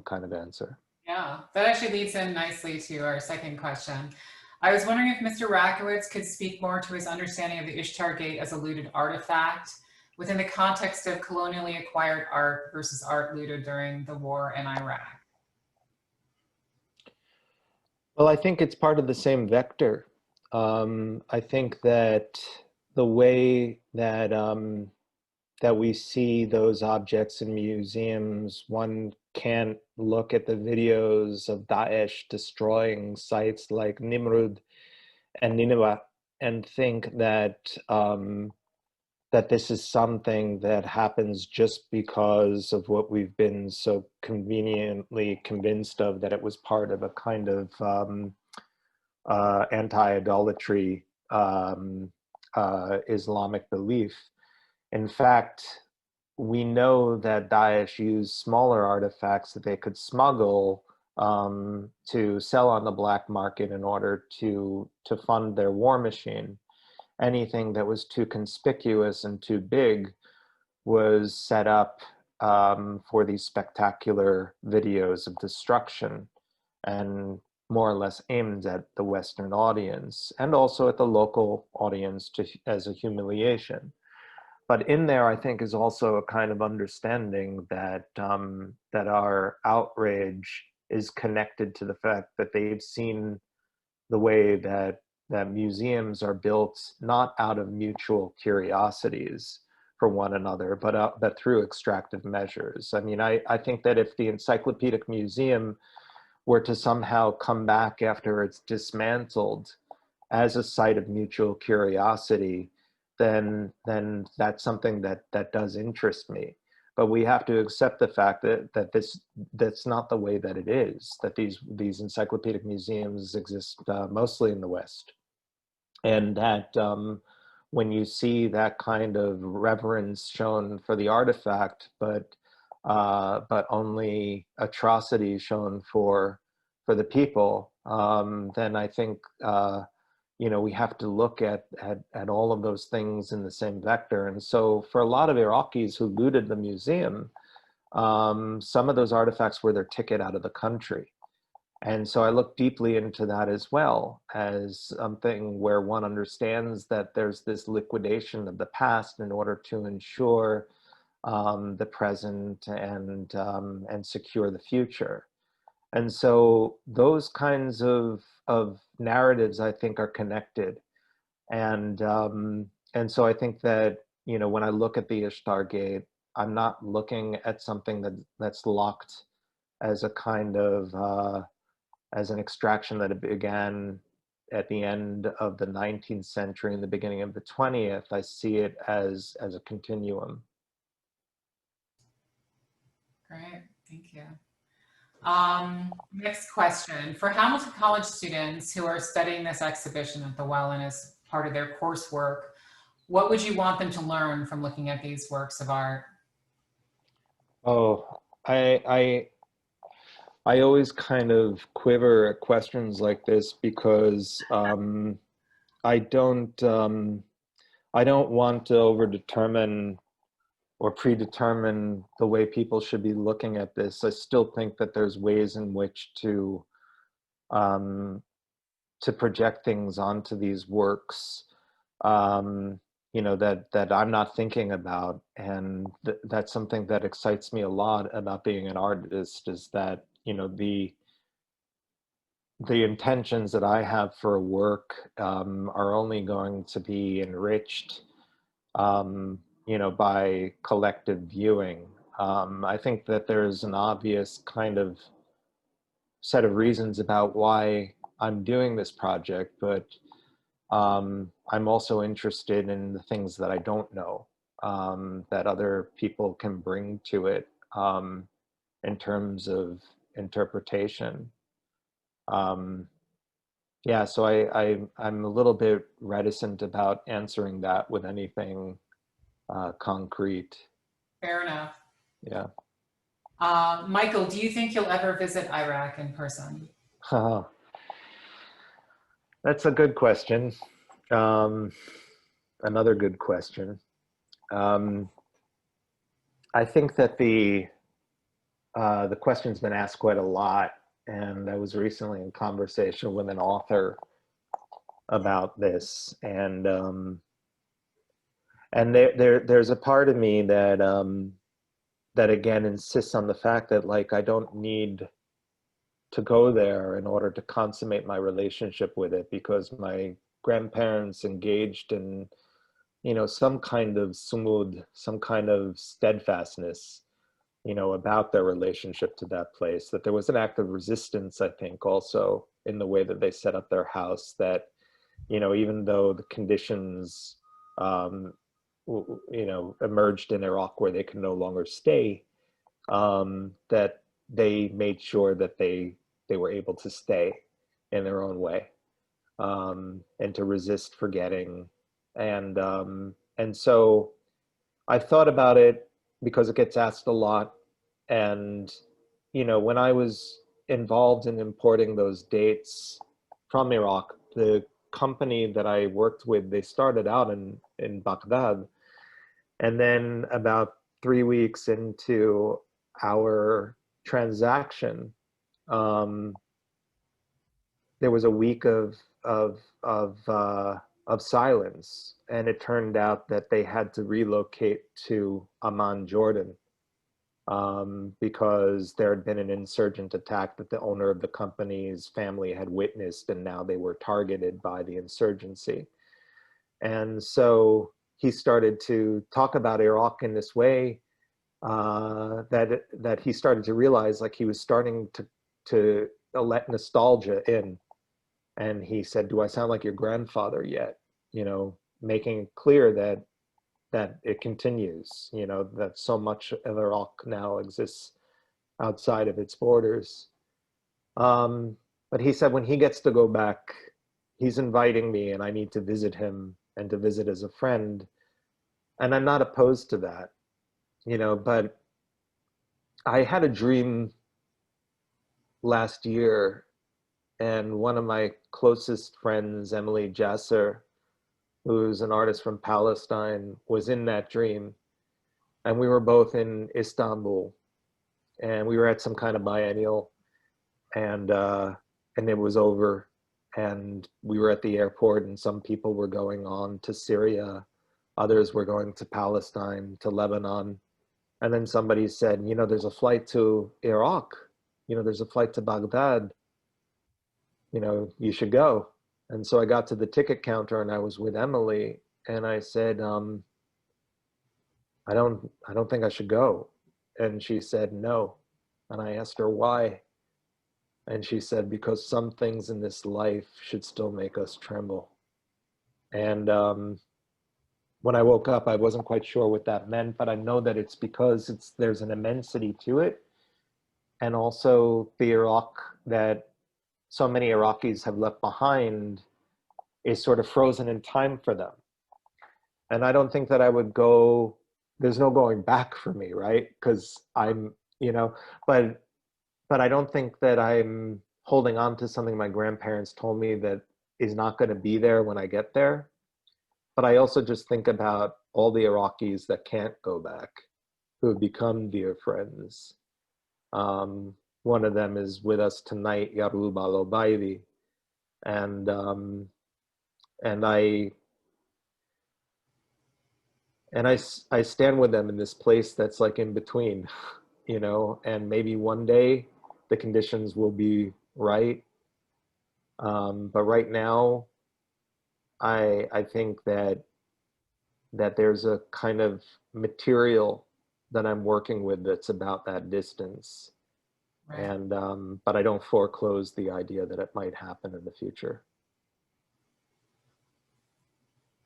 kind of answer. Yeah, that actually leads in nicely to our second question. I was wondering if Mr. Rakowitz could speak more to his understanding of the Ishtar Gate as a looted artifact within the context of colonially acquired art versus art looted during the war in Iraq. Well, I think it's part of the same vector. I think that the way that that we see those objects in museums, one can't look at the videos of Daesh destroying sites like NImrud and Nineveh and think that that this is something that happens just because of what we've been so conveniently convinced of, that it was part of a kind of anti-idolatry Islamic belief. In fact, we know that Daesh used smaller artifacts that they could smuggle to sell on the black market in order to fund their war machine. Anything that was too conspicuous and too big was set up for these spectacular videos of destruction, and more or less aimed at the Western audience and also at the local audience as a humiliation. But in there, I think, is also a kind of understanding that that our outrage is connected to the fact that they've seen the way that museums are built not out of mutual curiosities for one another, but through extractive measures. I mean, I think that if the Encyclopedic Museum were to somehow come back after it's dismantled as a site of mutual curiosity, then that's something that does interest me. But we have to accept the fact that that's not the way that it is, that these encyclopedic museums exist mostly in the West. And that when you see that kind of reverence shown for the artifact, but only atrocity shown for the people, then I think you know, we have to look at all of those things in the same vector. And so for a lot of Iraqis who looted the museum, some of those artifacts were their ticket out of the country. And so I look deeply into that as well, as something where one understands that there's this liquidation of the past in order to ensure the present and secure the future. And so those kinds of narratives, I think, are connected. And so I think that, you know, when I look at the Ishtar Gate, I'm not looking at something that's locked as a kind of, as an extraction that began at the end of the 19th century and the beginning of the 20th. I see it as a continuum. Great, thank you. Next question. For Hamilton College students who are studying this exhibition at the Wellin as part of their coursework, what would you want them to learn from looking at these works of art? Oh, I always kind of quiver at questions like this because I don't want to overdetermine or predetermine the way people should be looking at this. I still think that there's ways in which to project things onto these works, you know, that I'm not thinking about. And that's something that excites me a lot about being an artist, is that, you know, the intentions that I have for a work are only going to be enriched you know, by collective viewing. I think that there's an obvious kind of set of reasons about why I'm doing this project, but I'm also interested in the things that I don't know, that other people can bring to it in terms of interpretation. Yeah, so I'm a little bit reticent about answering that with anything concrete. Fair enough. Yeah. Michael, do you think you'll ever visit Iraq in person? That's a good question. Another good question. I think that the question's been asked quite a lot, and I was recently in conversation with an author about this, and there's a part of me that that again insists on the fact that, like, I don't need to go there in order to consummate my relationship with it, because my grandparents engaged in, you know, some kind of sumud, some kind of steadfastness, you know, about their relationship to that place, that there was an act of resistance, I think, also in the way that they set up their house, that, you know, even though the conditions, you know, emerged in Iraq where they could no longer stay, that they made sure that they were able to stay in their own way, and to resist forgetting. And so I thought about it because it gets asked a lot. And, you know, when I was involved in importing those dates from Iraq, the company that I worked with, they started out in Baghdad. And then about 3 weeks into our transaction, there was a week of silence, and it turned out that they had to relocate to Amman, Jordan, because there had been an insurgent attack that the owner of the company's family had witnessed, and now they were targeted by the insurgency. And so he started to talk about Iraq in this way, that he started to realize, like, he was starting to let nostalgia in. And he said, "Do I sound like your grandfather yet?" You know, making it clear that it continues, you know, that so much of Iraq now exists outside of its borders. But he said when he gets to go back, he's inviting me and I need to visit him and to visit as a friend. And I'm not opposed to that, you know, but I had a dream last year, and one of my closest friends, Emily Jasser, who's an artist from Palestine, was in that dream. And we were both in Istanbul, and we were at some kind of biennial, and it was over, and we were at the airport, and some people were going on to Syria, others were going to Palestine, to Lebanon. And then somebody said, you know, there's a flight to Iraq, you know, there's a flight to Baghdad, you know, you should go. And so I got to the ticket counter and I was with Emily, and I said, I don't think I should go. And she said, no. And I asked her why. And she said, because some things in this life should still make us tremble. And when I woke up, I wasn't quite sure what that meant, but I know that it's because there's an immensity to it. And also the Iraq that so many Iraqis have left behind is sort of frozen in time for them. And I don't think that I would go, there's no going back for me, right? Because I'm, you know, but I don't think that I'm holding on to something my grandparents told me that is not going to be there when I get there. But I also just think about all the Iraqis that can't go back, who have become dear friends. One of them is with us tonight, Yarub Al-Obaidi. And I stand with them in this place that's like in between, you know, and maybe one day the conditions will be right. But right now, I think that there's a kind of material that I'm working with that's about that distance. Right. And but I don't foreclose the idea that it might happen in the future.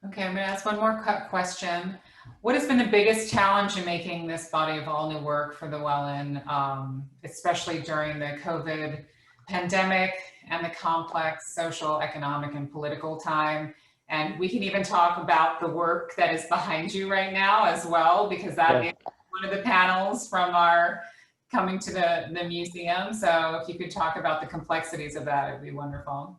Okay, I'm going to ask one more question. What has been the biggest challenge in making this body of all new work for the Wellin, especially during the COVID pandemic and the complex social, economic, and political time? And we can even talk about the work that is behind you right now as well, because that is one of the panels from our coming to the museum. So if you could talk about the complexities of that, it'd be wonderful.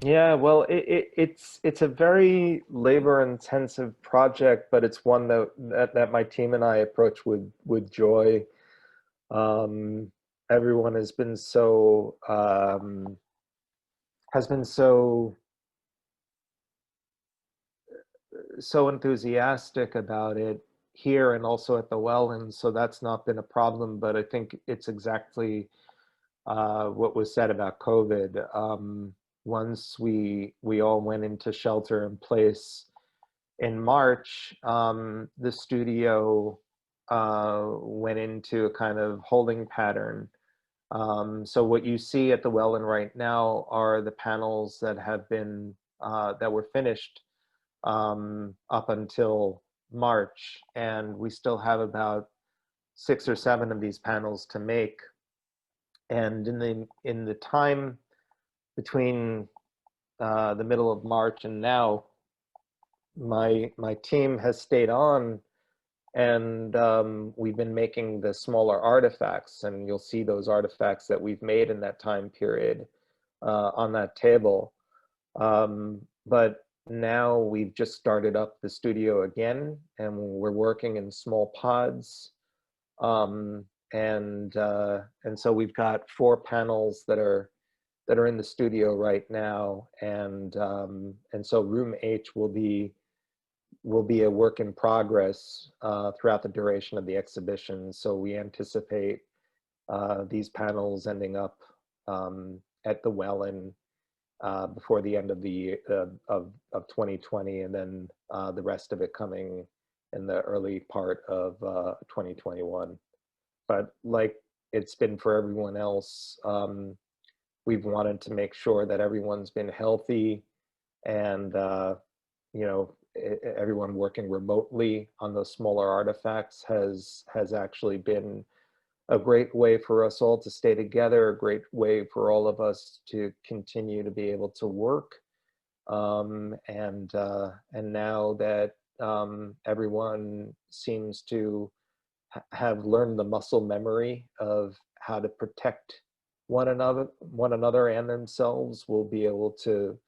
Yeah, well, it's a very labor-intensive project, but it's one that my team and I approach with joy. Everyone has been so enthusiastic about it here and also at the Wellin, so that's not been a problem. But I think it's exactly what was said about COVID. Once we all went into shelter in place in March, the studio went into a kind of holding pattern. So what you see at the Wellin right now are the panels that have been that were finished up until March, and we still have about 6 or 7 of these panels to make. And in the time between the middle of March and now, my team has stayed on And we've been making the smaller artifacts, and you'll see those artifacts that we've made in that time period on that table. But now we've just started up the studio again, and we're working in small pods. And so we've got 4 panels that are in the studio right now, and so room H will be a work in progress throughout the duration of the exhibition. So we anticipate these panels ending up at the Wellin before the end of the of 2020, and then the rest of it coming in the early part of 2021. But like it's been for everyone else, we've wanted to make sure that everyone's been healthy, and you know, everyone working remotely on those smaller artifacts has actually been a great way for us all to stay together, a great way for all of us to continue to be able to work. And now that everyone seems to have learned the muscle memory of how to protect one another and themselves, we'll be able to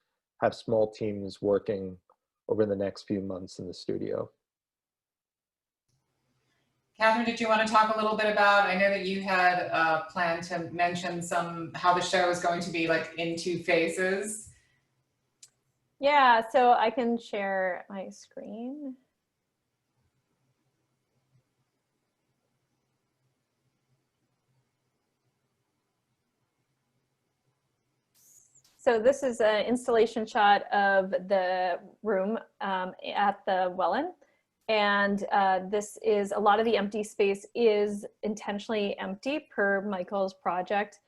have small teams working over the next few months in the studio. Catherine, did you want to talk a little bit about, I know that you had planned to mention how the show is going to be like in 2 phases. Yeah, so I can share my screen. So this is an installation shot of the room at the Wellin. And this is, a lot of the empty space is intentionally empty per Michael's project,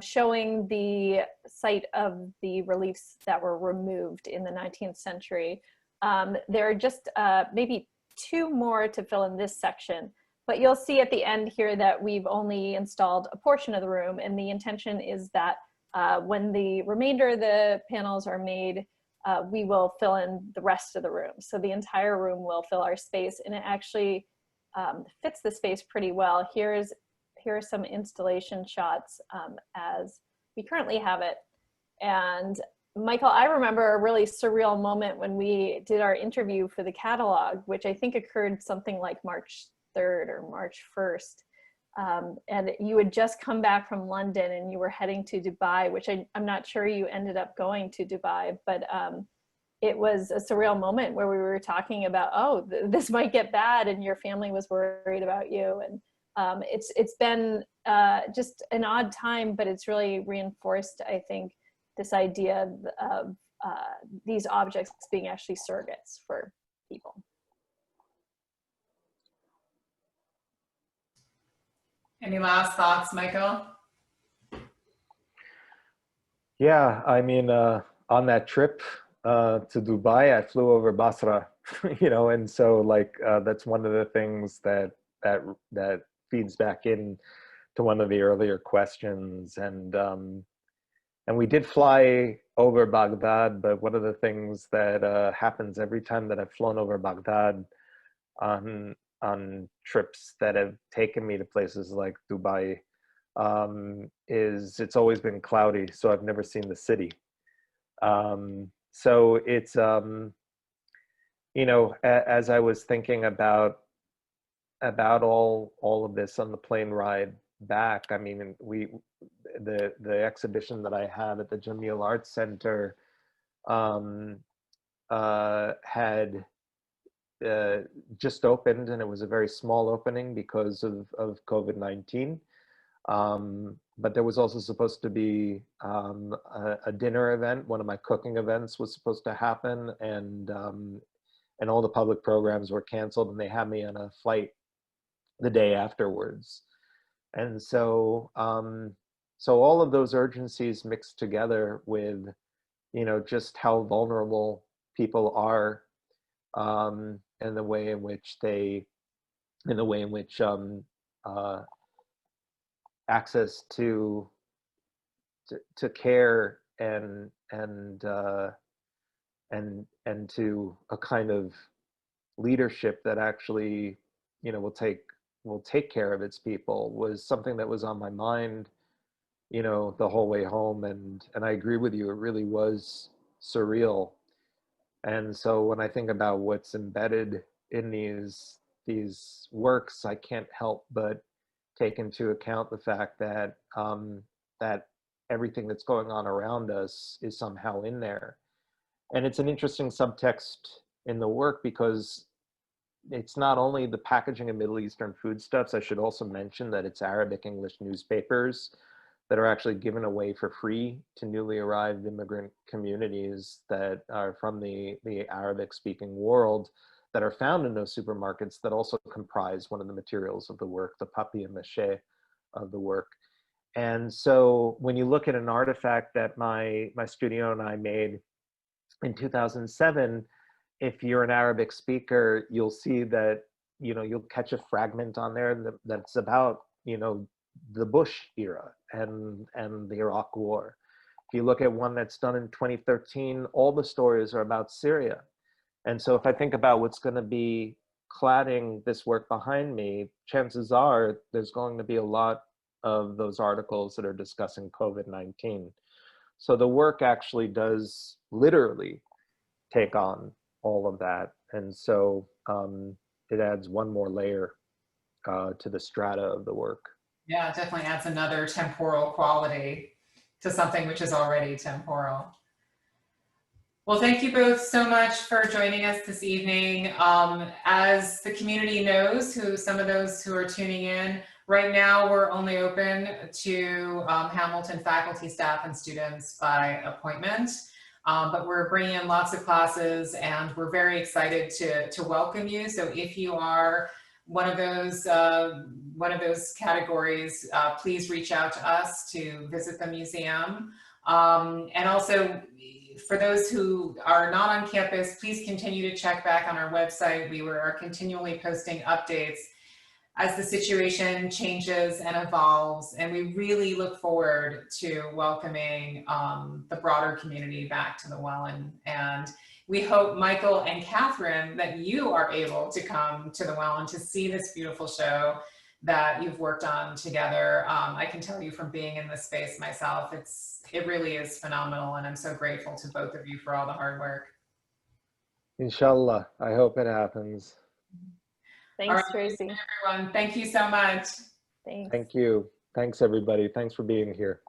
showing the site of the reliefs that were removed in the 19th century. There are just maybe 2 more to fill in this section, but you'll see at the end here that we've only installed a portion of the room, and the intention is that when the remainder of the panels are made, we will fill in the rest of the room. So the entire room will fill our space, and it actually fits the space pretty well. Here are some installation shots as we currently have it. And Michael, I remember a really surreal moment when we did our interview for the catalog, which I think occurred something like March 3rd or March 1st. And you had just come back from London and you were heading to Dubai, which I'm not sure you ended up going to Dubai, but it was a surreal moment where we were talking about, oh, this might get bad, and your family was worried about you. And it's been just an odd time, but it's really reinforced, I think, this idea of these objects being actually surrogates for people. Any last thoughts, Michael? Yeah, I mean, on that trip to Dubai, I flew over Basra, you know, and so like that's one of the things that feeds back in to one of the earlier questions, and we did fly over Baghdad, but one of the things that happens every time that I've flown over Baghdad on trips that have taken me to places like Dubai, is it's always been cloudy, so I've never seen the city. So it's, you know, as I was thinking about all of this on the plane ride back, I mean, the exhibition that I had at the Jamil Arts Center had just opened, and it was a very small opening because of COVID-19. But there was also supposed to be a dinner event. One of my cooking events was supposed to happen, and all the public programs were canceled, and they had me on a flight the day afterwards. And so so all of those urgencies mixed together with, you know, just how vulnerable people are, and the way in which access to care and to a kind of leadership that actually will take care of its people was something that was on my mind, the whole way home. And I agree with you, it really was surreal. And so when I think about what's embedded in these works, I can't help but take into account the fact that that everything that's going on around us is somehow in there. And it's an interesting subtext in the work because it's not only the packaging of Middle Eastern foodstuffs. I should also mention that it's Arabic English newspapers that are actually given away for free to newly arrived immigrant communities that are from the Arabic speaking world, that are found in those supermarkets, that also comprise one of the materials of the work, the papier-mâché of the work. And so when you look at an artifact that my studio and I made in 2007, if you're an Arabic speaker, you'll see that, you'll catch a fragment on there that's about, the Bush era and the Iraq War. If you look at one that's done in 2013, all the stories are about Syria. And so if I think about what's going to be cladding this work behind me, chances are there's going to be a lot of those articles that are discussing COVID-19. So the work actually does literally take on all of that. And so it adds one more layer to the strata of the work. Yeah, it definitely adds another temporal quality to something which is already temporal. Well, thank you both so much for joining us this evening. As the community knows, some of those who are tuning in, right now we're only open to Hamilton faculty, staff, and students by appointment. But we're bringing in lots of classes and we're very excited to welcome you. So if you are one of those categories, please reach out to us to visit the museum. And also for those who are not on campus, please continue to check back on our website. We are continually posting updates as the situation changes and evolves, and we really look forward to welcoming the broader community back to the Wellin. And we hope, Michael and Katherine, that you are able to come to the Wellin to see this beautiful show that you've worked on together. I can tell you from being in this space myself, it really is phenomenal, and I'm so grateful to both of you for all the hard work. Inshallah, I hope it happens. Thanks, All right, Tracy. everyone, thank you so much. Thanks. Thank you. Thanks, everybody. Thanks for being here.